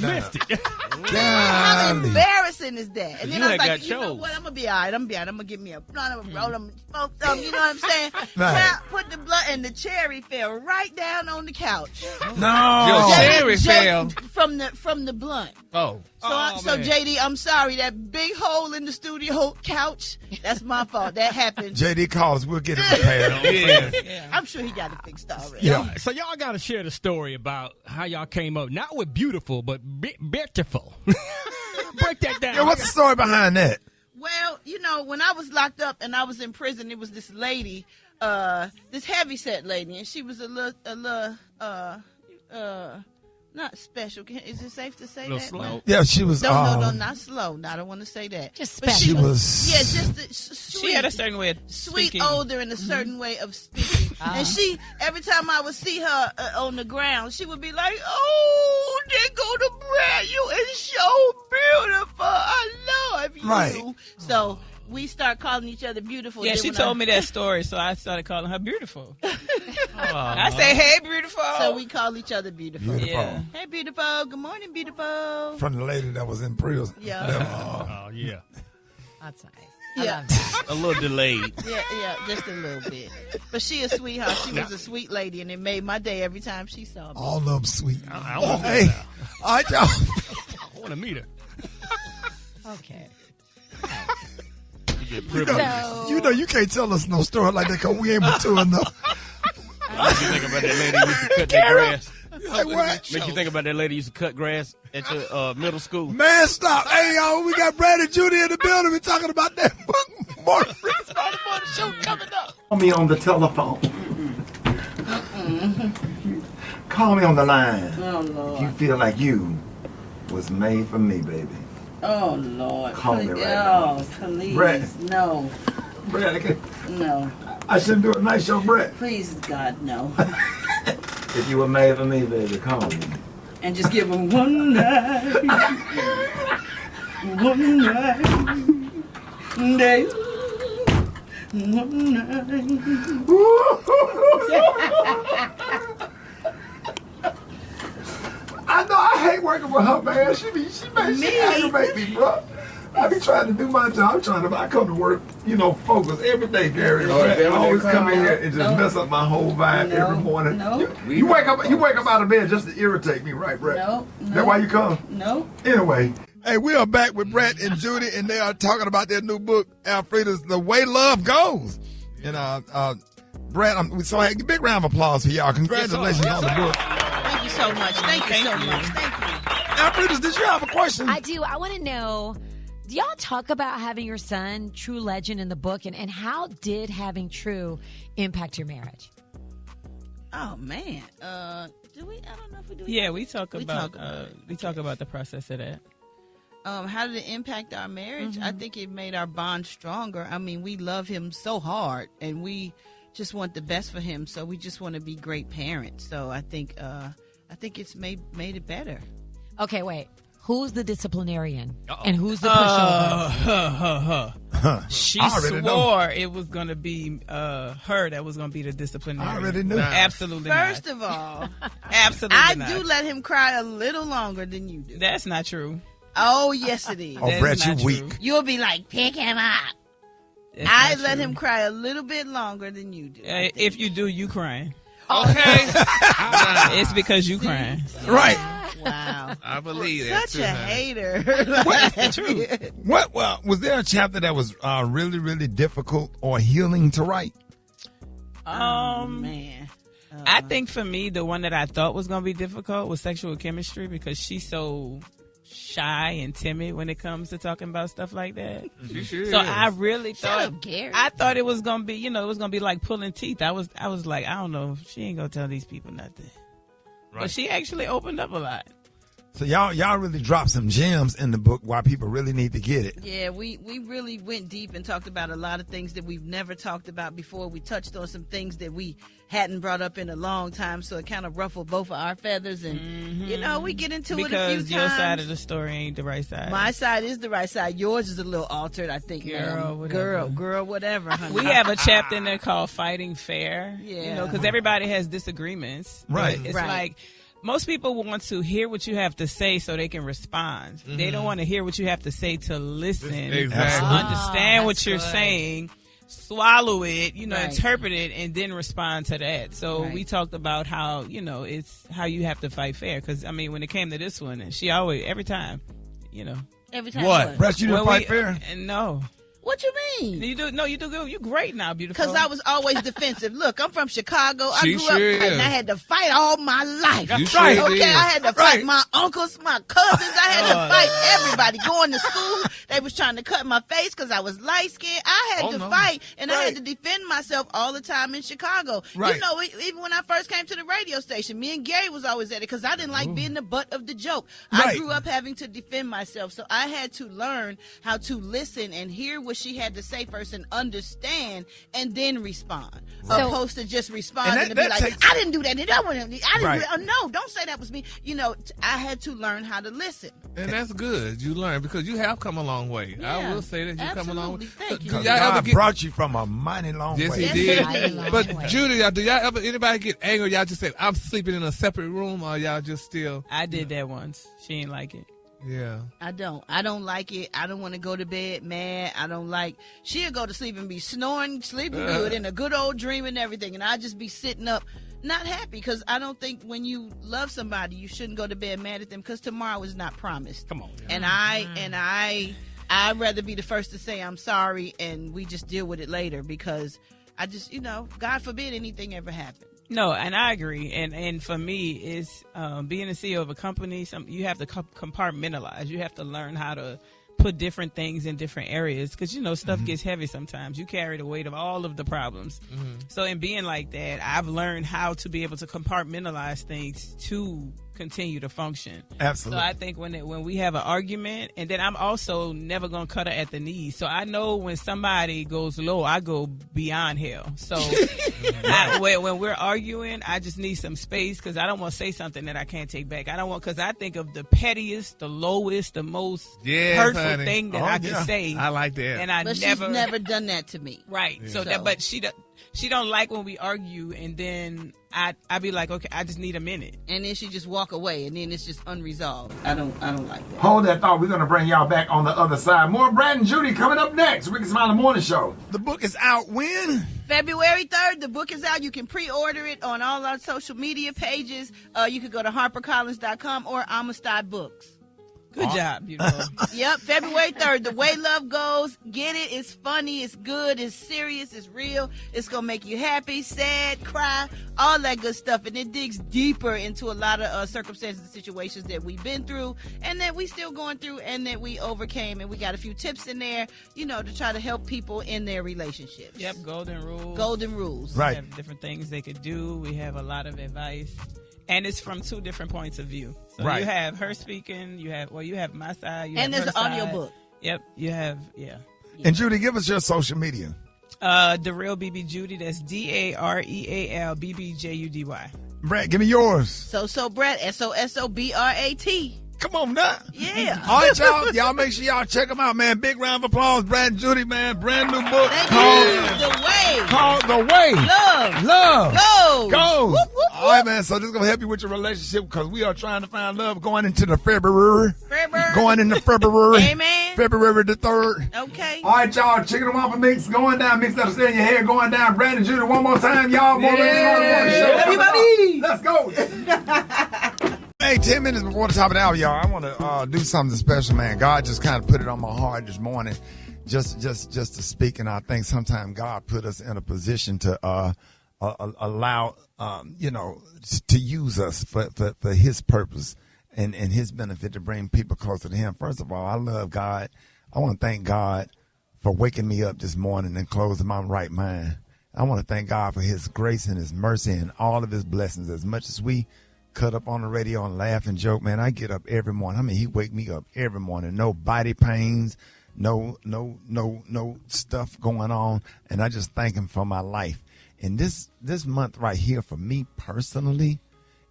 How embarrassing is that? And then I was like, you know what? I'm going to be all right. I'm going to give me a blunt, I'm going to roll them, smoke some, you know what I'm saying? Right. Put the blunt and the cherry fell right down on the couch. No. Your cherry fell. From the blunt. Oh. So JD, I'm sorry. That big hole in the studio couch, that's my fault. That happened. JD calls. We'll get it repaired. Yeah. I'm sure he got it fixed already. Yeah. So y'all got to share the story about how y'all came up, not with beautiful, but beautiful. Break that down. Yeah, what's the story behind that? Well, when I was locked up and I was in prison, it was this lady, this heavyset lady, and she was a little, not special. Is it safe to say that? Slow. Yeah, she was. No, not slow. No, I don't want to say that. Just But special. She was. Yeah, just sweet. She had a certain way of Sweet, speaking. older, and a certain way of speaking. And she, every time I would see her on the ground, she would be like, "Oh, there go the Brat. You is so beautiful. I love you." Right. So we start calling each other beautiful. Yeah, Then she when told me that story, so I started calling her beautiful. I I say, "Hey, beautiful." So we call each other beautiful. Beautiful. Yeah. Hey, beautiful. Good morning, beautiful. From the lady that was in prison. Yeah. Oh, yeah. That's nice. Yeah. A little delayed. Yeah, just a little bit. But she a sweetheart. She was a sweet lady, and it made my day every time she saw me. All of them sweet. I want Hey, that now. all right, y'all. I want to meet her. Okay. You get privileged. You can't tell us no story like that because we ain't mature enough. Make you think about that lady who used to cut that grass. Like what? Make you think about that lady who used to cut grass at your middle school. Man, stop. Hey, y'all, we got Brat and Judy in the building. We're talking about that book. More show coming up. Call me on the telephone. Call me on the line. Oh, If Lord. you feel like you was made for me, baby. Oh, Lord. Call me right now. now. Please. Brett. No. Brat, No. I shouldn't do a nice show, Brat. Please, God, no. If you were made for me, baby, call me. And just give him one night. One night. Day. One night. I know I hate working with her, man. She aggravate me, bro. I be trying to do my job. I come to work, focus every day, Gary. I always come in here and just mess up my whole vibe every morning. No. You wake up out of bed just to irritate me, right, Brett? No. That why you come? No. Anyway. Hey, we are back with Brat and Judy, and they are talking about their new book, Alfreda's The Way Love Goes. And Brat, so hey, big round of applause for y'all. Congratulations on the book. Thank you so much. Thank you so much. Thank you. Alfreda's, did you have a question? I do. I want to know, do y'all talk about having your son, True Legend, in the book, and how did having True impact your marriage? Oh, man. Do we? I don't know if we do. Yeah, we talk about the process of that. How did it impact our marriage? I think it made our bond stronger. I mean, we love him so hard, and we just want the best for him. So we just want to be great parents. So I think it's made it better. Okay, wait. Who's the disciplinarian and who's the pushover? She swore it was going to be her that was going to be the disciplinarian. I already knew. Absolutely First not. of all, Absolutely I not. do let him cry a little longer than you do. That's not true. Oh, yes, it is. Oh, Brat, you weak. You'll be like, pick him up. I let him cry a little bit longer than you do. If you do, you crying. Okay. It's because you crying. Right. Wow. I believe that. Such a hater. That's true. Well, was there a chapter that was really, really difficult or healing to write? Man. I think for me, the one that I thought was going to be difficult was sexual chemistry because she's so shy and timid when it comes to talking about stuff like that. So I really thought it was going to be, it was going to be like pulling teeth. I was like, I don't know, she ain't going to tell these people nothing. Right. But she actually opened up a lot. So y'all really dropped some gems in the book why people really need to get it. Yeah, we really went deep and talked about a lot of things that we've never talked about before. We touched on some things that we hadn't brought up in a long time, so it kind of ruffled both of our feathers. And, we get into it a few times. Because your side of the story ain't the right side. My side is the right side. Yours is a little altered, I think. Girl, whatever. Honey. We have a chapter in there called Fighting Fair. Yeah. Because everybody has disagreements. Right. It's like most people want to hear what you have to say so they can respond. Mm-hmm. They don't want to hear what you have to say to listen, understand what you're saying, swallow it, interpret it, and then respond to that. So we talked about how, it's how you have to fight fair. Because, when it came to this one, and she always, every time, you know. Every time. What? Brat, you didn't fight fair? No. What you mean? You do. No, you do good. You great now, beautiful. Because I was always defensive. Look, I'm from Chicago. She I grew sure up is. and I had to fight all my life. That's right. Okay, Did. I had to fight my uncles, my cousins. I had to Oh, fight everybody. Going to school, they was trying to cut my face because I was light skinned. I had to fight, and I had to defend myself all the time in Chicago. Right. You know, even when I first came to the radio station, me and Gary was always at it because I didn't like being the butt of the joke. I Right. grew up having to defend myself, so I had to learn how to listen and hear what she had to say first and understand and then respond, opposed to just respond and, be like, I didn't do that. I didn't do that. Oh, no, don't say that was me. You know, I had to learn how to listen. And that's good. You learn because you have come a long way. Yeah, I will say that you come a long way. Thank you. Because God brought you from a mighty long Yes, way. he did. But Judy, do y'all ever anybody get angry? Y'all just say, I'm sleeping in a separate room, or y'all just still? I did that once. She ain't like it. Yeah. I don't like it. I don't want to go to bed mad. I don't like. She'll go to sleep and be snoring, sleeping good, in a good old dream and everything, and I just be sitting up not happy because I don't think when you love somebody you shouldn't go to bed mad at them because tomorrow is not promised. Come on. And I'd rather be the first to say I'm sorry and we just deal with it later because I just, God forbid anything ever happen. No, and I agree. And for me, it's being a CEO of a company, you have to compartmentalize. You have to learn how to put different things in different areas because, stuff gets heavy sometimes. You carry the weight of all of the problems. So in being like that, I've learned how to be able to compartmentalize things to continue to function. Absolutely. So I think when we have an argument, and then I'm also never going to cut her at the knees. So I know when somebody goes low, I go beyond hell. So when we're arguing, I just need some space because I don't want to say something that I can't take back. I don't want, because I think of the pettiest, the lowest, the most hurtful thing that I can say. I like that. And But she's never done that to me. Right. Yeah. So that, but she don't like when we argue, and then I be like, okay, I just need a minute, and then she just walk away, and then it's just unresolved. I don't like that. Hold that thought. We're going to bring y'all back on the other side. More Brat and Judy coming up next. Rickey Smiley Morning Show. The book is out when? February 3rd. The book is out. You can pre-order it on all our social media pages. You could go to HarperCollins.com or Amistad Books. Good job, beautiful. Yep, February 3rd. The Way Love Goes. Get it. It's funny. It's good. It's serious. It's real. It's going to make you happy, sad, cry, all that good stuff. And it digs deeper into a lot of circumstances and situations that we've been through and that we still going through and that we overcame. And we got a few tips in there, to try to help people in their relationships. Yep, golden rules. Golden rules. Right. We have different things they could do. We have a lot of advice. And it's from two different points of view. So you have her speaking, you have my side, and there's an audio book. Yep, you have, And Judy, give us your social media. The Real BB Judy, that's DAREAL BBJUDY. Brat, give me yours. So Brat, SOSOBRAT. Come on now. Yeah. All right, y'all. Y'all make sure y'all check them out, man. Big round of applause. Brad and Judy, man. Brand new book called The Way. Love. Goes. Whoop, whoop, All right, man. So this is going to help you with your relationship because we are trying to find love going into the February. Going into February. Amen. February the 3rd. Okay. All right, y'all. Chicken and waffle mix going down. Mix up, stay in your hair going down. Brad and Judy, one more time, y'all. More Everybody. Let's go. Hey, 10 minutes before the top of the hour, y'all, I want to do something special, man. God just kind of put it on my heart this morning just to speak, and I think sometimes God put us in a position to allow, to use us for his purpose and his benefit to bring people closer to him. First of all, I love God. I want to thank God for waking me up this morning and closing my right mind. I want to thank God for his grace and his mercy and all of his blessings. As much as we cut up on the radio and laugh and joke, man, I get up every morning. I mean, he wake me up every morning. No body pains, no stuff going on. And I just thank him for my life. And this month right here for me personally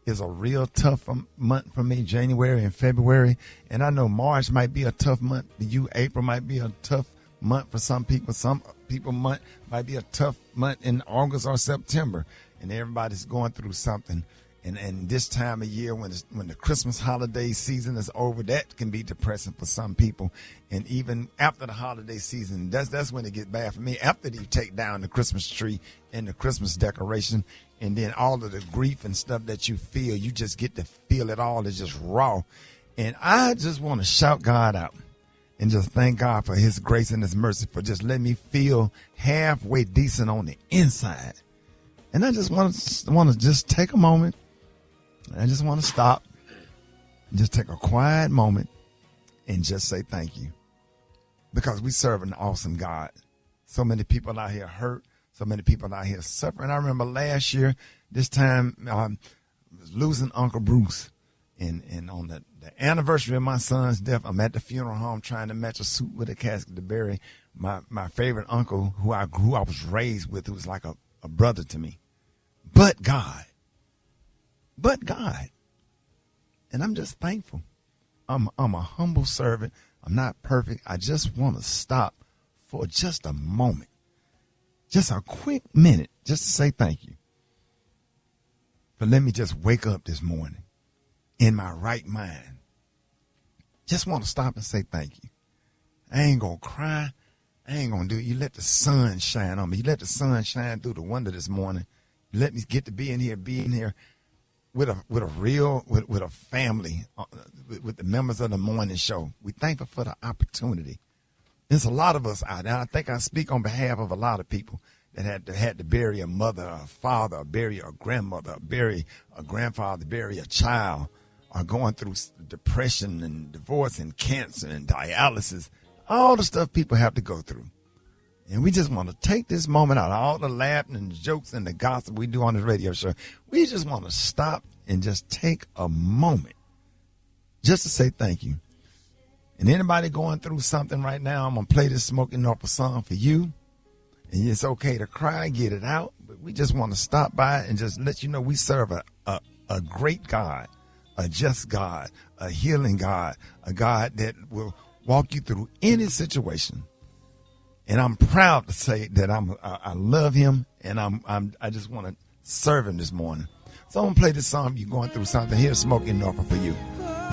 is a real tough month for me, January and February. And I know March might be a tough month for you. April might be a tough month for some people. Some people might be a tough month in August or September. And everybody's going through something. And this time of year, when the Christmas holiday season is over, that can be depressing for some people. And even after the holiday season, that's when it gets bad for me. After you take down the Christmas tree and the Christmas decoration, and then all of the grief and stuff that you feel, you just get to feel it all. It's just raw. And I just want to shout God out and just thank God for his grace and his mercy for just letting me feel halfway decent on the inside. And I just want to just take a moment. I just want to stop and just take a quiet moment and just say thank you. Because we serve an awesome God. So many people out here hurt. So many people out here suffering. I remember last year, this time, losing Uncle Bruce. And on the anniversary of my son's death, I'm at the funeral home trying to match a suit with a casket to bury my favorite uncle who I was raised with, who was like a brother to me. But God. And I'm just thankful. I'm a humble servant. I'm not perfect. I just want to stop for just a moment. Just a quick minute just to say thank you. But let me just wake up this morning in my right mind. Just want to stop and say thank you. I ain't going to cry. I ain't going to do it. You let the sun shine on me. You let the sun shine through the window this morning. You let me get to be in here with a family, with the members of the morning show. We thankful for the opportunity. There's a lot of us out there. I think I speak on behalf of a lot of people that had to bury a mother, a father, bury a grandmother, bury a grandfather, bury a child, are going through depression and divorce and cancer and dialysis, all the stuff people have to go through. And we just want to take this moment out of all the laughing and jokes and the gossip we do on this radio show. We just want to stop and just take a moment just to say thank you. And anybody going through something right now, I'm going to play this Smoking Norfolk song for you. And it's okay to cry, get it out. But we just want to stop by and just let you know we serve a great God. A just God, a healing God, a God that will walk you through any situation. And I'm proud to say that I love him, and I just want to serve him this morning. So I'm gonna play this song. You're going through something. Here's Smoking Norfolk for you.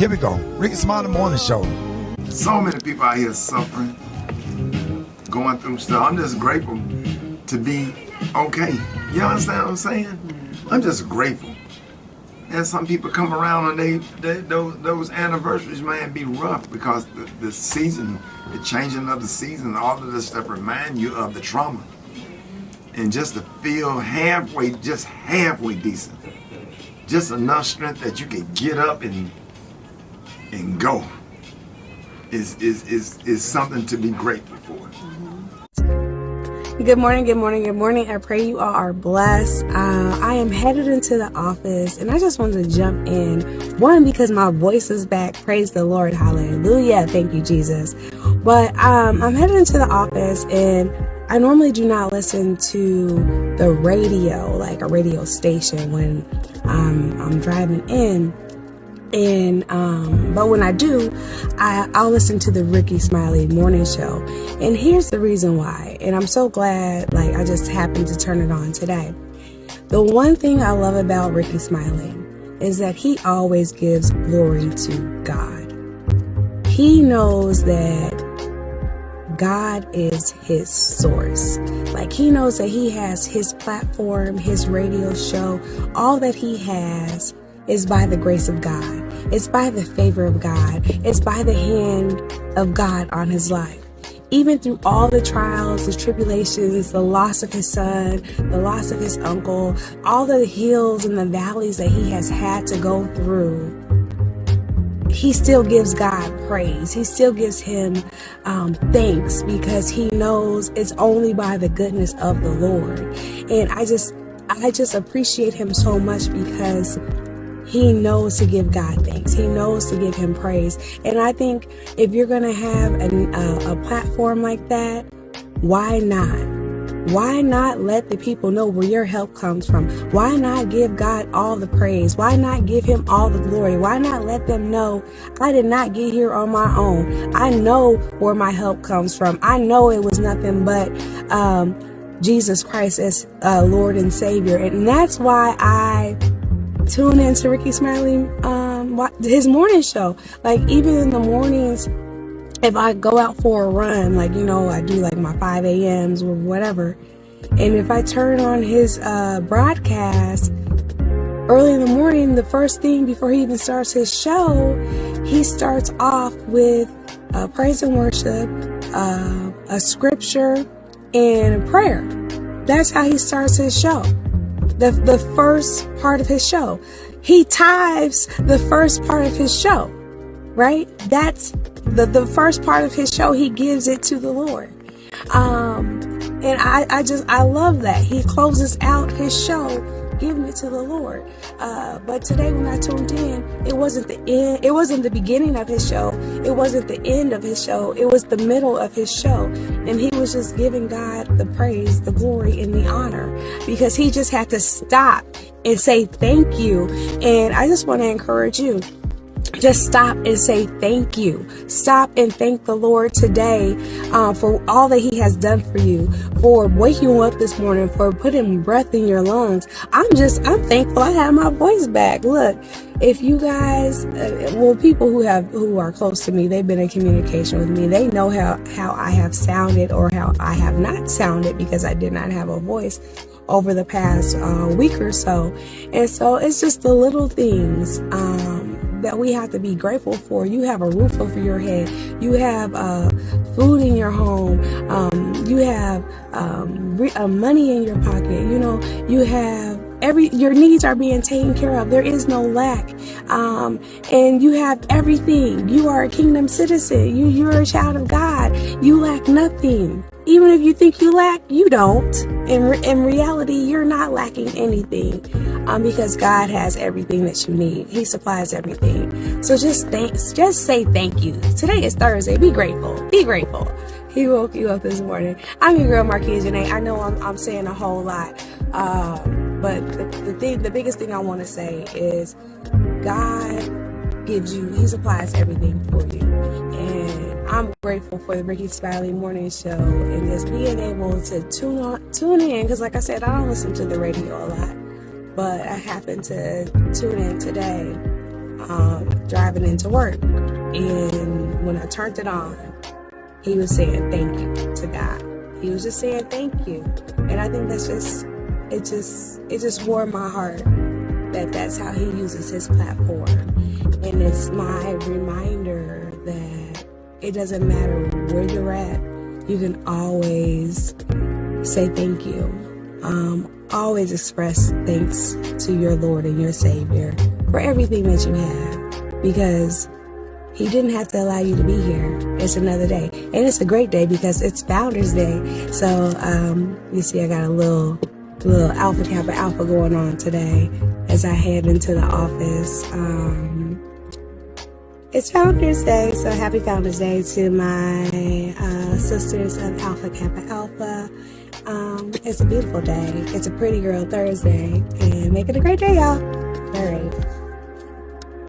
Here we go. Rickey Smiley Morning Show. So many people out here suffering, going through stuff. I'm just grateful to be okay. You understand what I'm saying? I'm just grateful. And some people come around and those anniversaries, man, be rough because the season, the changing of the season, all of this stuff remind you of the trauma. And just to feel halfway decent, just enough strength that you can get up and go is something to be grateful for. Good morning. I pray you all are blessed. I am headed into the office, and I just wanted to jump in. One, because my voice is back. Praise the Lord. Hallelujah. Thank you, Jesus. But I'm headed into the office, and I normally do not listen to the radio, like a radio station, when I'm driving in. But when I do, I'll listen to the Rickey Smiley morning show. And here's the reason why. And I'm so glad, I just happened to turn it on today. The one thing I love about Rickey Smiley is that he always gives glory to God. He knows that God is his source. He knows that he has his platform, his radio show, all that he has is by the grace of God. It's by the favor of God. It's by the hand of God on his life. Even through all the trials, the tribulations, the loss of his son, the loss of his uncle, all the hills and the valleys that he has had to go through, he still gives God praise. He still gives him thanks because he knows it's only by the goodness of the Lord. And I just appreciate him so much because he knows to give God thanks. He knows to give him praise. And I think if you're going to have a platform like that, why not? Why not let the people know where your help comes from? Why not give God all the praise? Why not give him all the glory? Why not let them know I did not get here on my own? I know where my help comes from. I know it was nothing but Jesus Christ as Lord and Savior. And that's why I tune into Rickey Smiley, his morning show. Even in the mornings, if I go out for a run, I do my 5 a.m.s or whatever, and if I turn on his broadcast early in the morning, the first thing before he even starts his show, he starts off with praise and worship, a scripture, and a prayer. That's how he starts his show. The first part of his show. He tithes the first part of his show, right? That's the first part of his show. He gives it to the Lord. And I love that. He closes out his show giving it to the Lord. But today when I tuned in, it wasn't the end. It wasn't the beginning of his show. It wasn't the end of his show. It was the middle of his show. And he was just giving God the praise, the glory, and the honor, because he just had to stop and say thank you. And I just want to encourage you. Just stop and say thank you. Stop and thank the Lord today for all that he has done for you, for waking you up this morning, for putting breath in your lungs. I'm thankful I have my voice back. Look, if you guys, people who are close to me, they've been in communication with me. They know how I have sounded or how I have not sounded because I did not have a voice over the past week or so. And so it's just the little things that we have to be grateful for. You have a roof over your head. You have food in your home. You have money in your pocket. You know, you have your needs are being taken care of. There is no lack. And you have everything. You are a kingdom citizen. You're a child of God. You lack nothing. Even if you think you lack, you don't. In reality, you're not lacking anything because God has everything that you need. He supplies everything. So just say thank you. Today is Thursday. Be grateful. Be grateful. He woke you up this morning. I'm your girl, Marquise Janae. I know I'm saying a whole lot, but the biggest thing I want to say is God he supplies everything for you. And I'm grateful for the Rickey Smiley Morning Show and just being able to tune in, because like I said, I don't listen to the radio a lot, but I happened to tune in today driving into work, and when I turned it on, he was saying thank you to God. He was just saying thank you, and I think it just warmed my heart that's how he uses his platform. And it's my reminder that it doesn't matter where you're at, you can always say thank you. Always express thanks to your Lord and your Savior for everything that you have, because he didn't have to allow you to be here. It's another day. And it's a great day because it's Founders Day. So you see I got a little Alpha Kappa Alpha going on today as I head into the office. It's Founders Day, so happy Founders Day to my sisters of Alpha Kappa Alpha. It's a beautiful day. It's a pretty girl Thursday, and make it a great day, y'all. All right.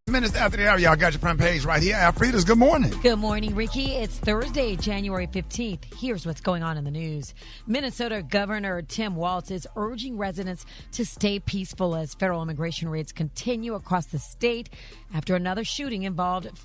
Minutes after the hour, y'all got your front page right here. Alfreda's, good morning. Good morning, Ricky. It's Thursday, January 15th. Here's what's going on in the news. Minnesota Governor Tim Walz is urging residents to stay peaceful as federal immigration raids continue across the state after another shooting involving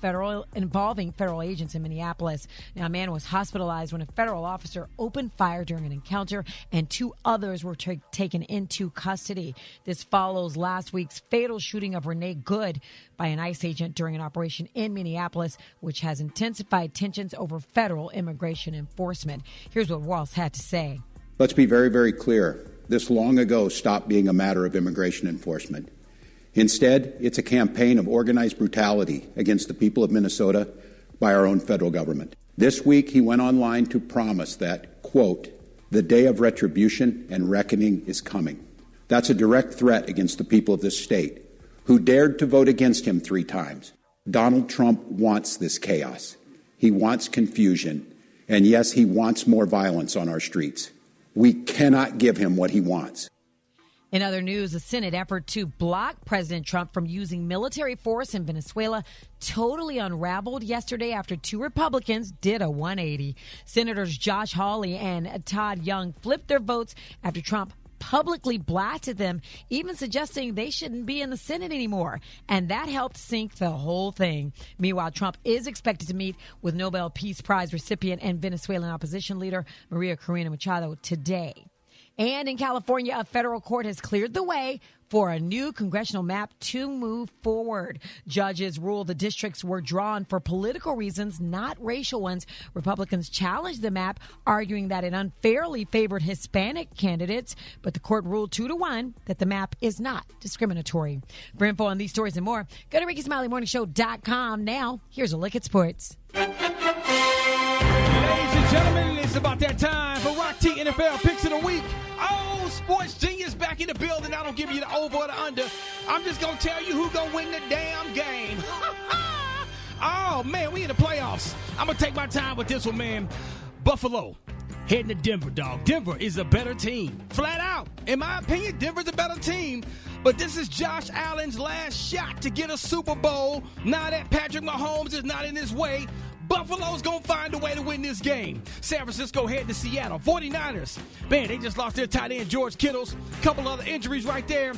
federal agents in Minneapolis. Now, a man was hospitalized when a federal officer opened fire during an encounter, and 2 others were taken into custody. This follows last week's fatal shooting of Renee Good by an ICE agent during an operation in Minneapolis, which has intensified tensions over federal immigration enforcement. Here's what Walz had to say. Let's be very, very clear. This long ago stopped being a matter of immigration enforcement. Instead, it's a campaign of organized brutality against the people of Minnesota by our own federal government. This week, he went online to promise that, quote, the day of retribution and reckoning is coming. That's a direct threat against the people of this state, who dared to vote against him 3 times. Donald Trump wants this chaos. He wants confusion. And yes, he wants more violence on our streets. We cannot give him what he wants. In other news, a Senate effort to block President Trump from using military force in Venezuela totally unraveled yesterday after 2 Republicans did a 180. Senators Josh Hawley and Todd Young flipped their votes after Trump publicly blasted them, even suggesting they shouldn't be in the Senate anymore. And that helped sink the whole thing. Meanwhile, Trump is expected to meet with Nobel Peace Prize recipient and Venezuelan opposition leader Maria Corina Machado today. And in California, a federal court has cleared the way for a new congressional map to move forward. Judges ruled the districts were drawn for political reasons, not racial ones. Republicans challenged the map, arguing that it unfairly favored Hispanic candidates, but the court ruled 2-1 that the map is not discriminatory. For info on these stories and more, go to RickySmileyMorningShow.com. Now, here's a look at sports. Ladies and gentlemen, it's about that time for Rock T NFL Picks of the Week. Oh, Sports Genius back in the building. I don't give you the over or the under. I'm just going to tell you who's going to win the damn game. Oh, man, we in the playoffs. I'm going to take my time with this one, man. Buffalo heading to Denver, dog. Denver is a better team. Flat out. In my opinion, Denver's a better team. But this is Josh Allen's last shot to get a Super Bowl. Now that Patrick Mahomes is not in his way, Buffalo's going to find a way to win this game. San Francisco heading to Seattle. 49ers, man, they just lost their tight end, George Kittle's. Couple other injuries right there.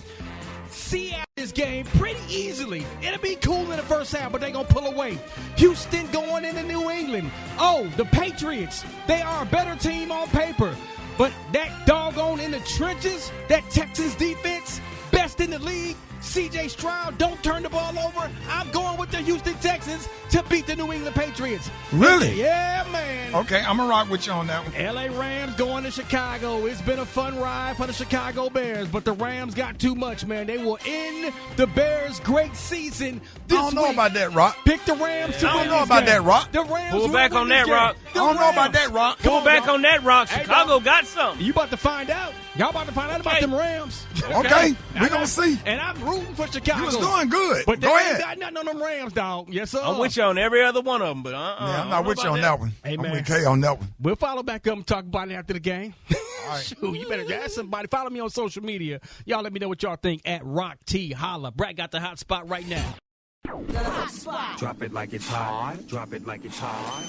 Seattle this game pretty easily. It'll be cool in the first half, but they're going to pull away. Houston going into New England. Oh, the Patriots, they are a better team on paper. But that doggone in the trenches, that Texans defense, best in the league. C.J. Stroud, don't turn the ball over. I'm going with the Houston Texans to beat the New England Patriots. Really? Yeah, man. Okay, I'm going to rock with you on that one. L.A. Rams going to Chicago. It's been a fun ride for the Chicago Bears, but the Rams got too much, man. They will end the Bears' great season this I don't know week. about that, Rock. Pick the Rams to win I don't know this about game. that, Rock. The Rams Pull will back win on this that, game. Rock. The I don't know about Rams. that, Rock. Pull back on that, Rock. Hey, Chicago dog. got something. You about to find out. Y'all about to find out about them Rams. Okay, we're going to see. And I'm rooting for Chicago. You was doing good. But they Go ain't ahead. got nothing on them Rams, dog. Yes, sir. I'm with you on every other one of them, but Yeah, I'm not with you on that one. Hey, I'm man. with K on that one. We'll follow back up and talk about it after the game. All right. Shoot, you better ask somebody. Follow me on social media. Y'all let me know what y'all think at Rock T Holla. Brat got the hot spot right now. The hot spot. Drop it like it's hot. Drop it like it's hot.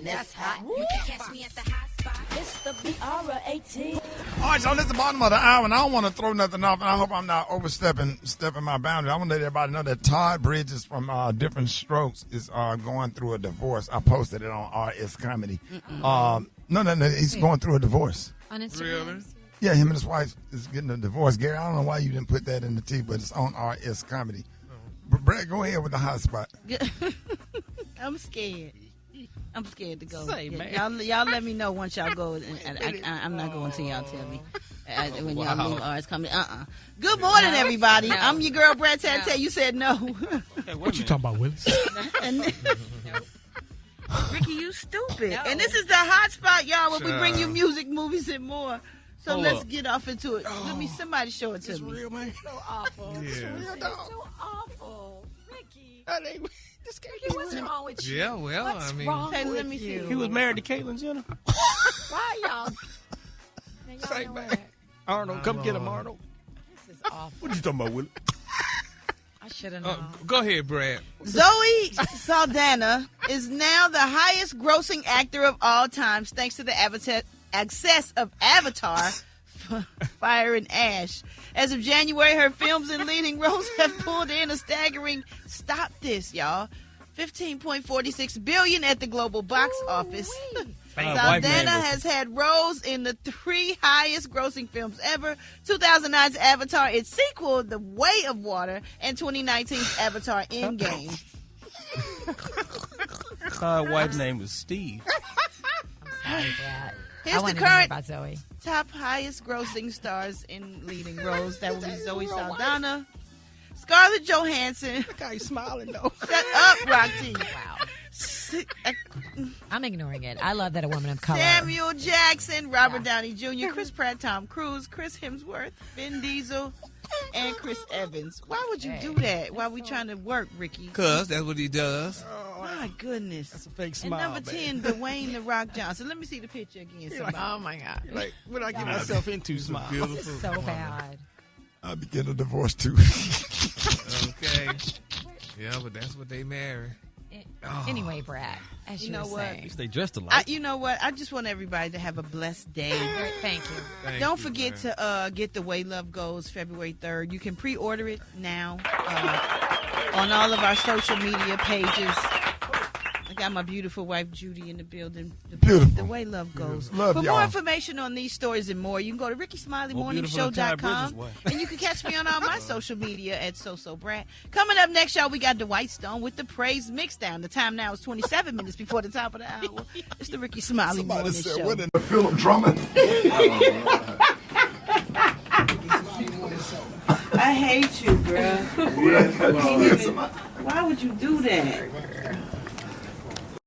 That's hot. You can catch me at the hot spot. It's the BR18. All right, so this is the bottom of the hour, and I don't want to throw nothing off, and I hope I'm not stepping my boundary. I want to let everybody know that Todd Bridges from Different Strokes is going through a divorce. I posted it on RS Comedy. No, he's going through a divorce. On Instagram? Really? Yeah, him and his wife is getting a divorce. Gary, I don't know why you didn't put that in the T, but it's on RS Comedy. Brad, go ahead with the hot spot. I'm scared. I'm scared to go. Say, man. Y'all let me know once y'all go. And I'm not going until y'all tell me. When y'all leave ours coming. Good morning, everybody. No. I'm your girl, Brat Tat. You said no. What you talking about, Willis? Ricky, you stupid. No. And this is the hot spot, y'all, where we bring you music, movies, and more. So let's get off into it. Let me somebody show it to me. Real, man. So awful. Yeah. It's real, dog. So awful. Ricky. This guy, Ricky, what's wrong with you? Yeah, well, What's I mean, wrong Hey, with let me see. you? He was married to Caitlyn Jenner. Why y'all? Now, y'all Say, know man. what? Arnold, come get him, Arnold. This is awful. What you talking about, Willie? I should have known. go ahead, Brad. Zoe Saldana is now the highest grossing actor of all times thanks to the access of Avatar, Fire and Ash. As of January, her films and leading roles have pulled in a staggering, stop this, y'all, $15.46 billion at the global box office. Saldana has had roles in the 3 highest grossing films ever: 2009's Avatar, its sequel, The Way of Water, and 2019's Avatar Endgame. Her wife's name was Steve. I'm sorry, Brad. Here's I the wanted to hear current about Zoe. top highest grossing stars in leading roles. That would be Zoe Saldana, Scarlett Johansson. That guy's smiling, though. Shut up, Roxy. Wow. I'm ignoring it. I love that a woman of color. Samuel Jackson, Robert Downey Jr., Chris Pratt, Tom Cruise, Chris Hemsworth, Vin Diesel, and Chris Evans. Why would you do that while we trying to work, Ricky? Because that's what he does. My goodness. That's a fake And smile, number man. 10, Dwayne The Rock Johnson. Let me see the picture again. Somebody. Oh my God. Like, what I get myself into, smile. This is so bad. I'll be getting a divorce, too. Okay. Yeah, but that's what they marry. Anyway, Brad, as you You know were what? saying. They dressed alike. You know what? I just want everybody to have a blessed day. Thank you. Don't forget to get The Way Love Goes February 3rd. You can pre-order it now on all of our social media pages. I got my beautiful wife Judy in the building. Beautiful. The way love goes. Love For y'all. more information on these stories and more, you can go to RickySmileyMorningShow.com, and you can catch me on all my social media at Brat. Coming up next, y'all, we got Dwight Stone with the Praise Mixdown. The time now is 27 minutes before the top of the hour. It's the Rickey Smiley Morning Show. What in the Philip Drummond? I hate you, girl. Why would you do that?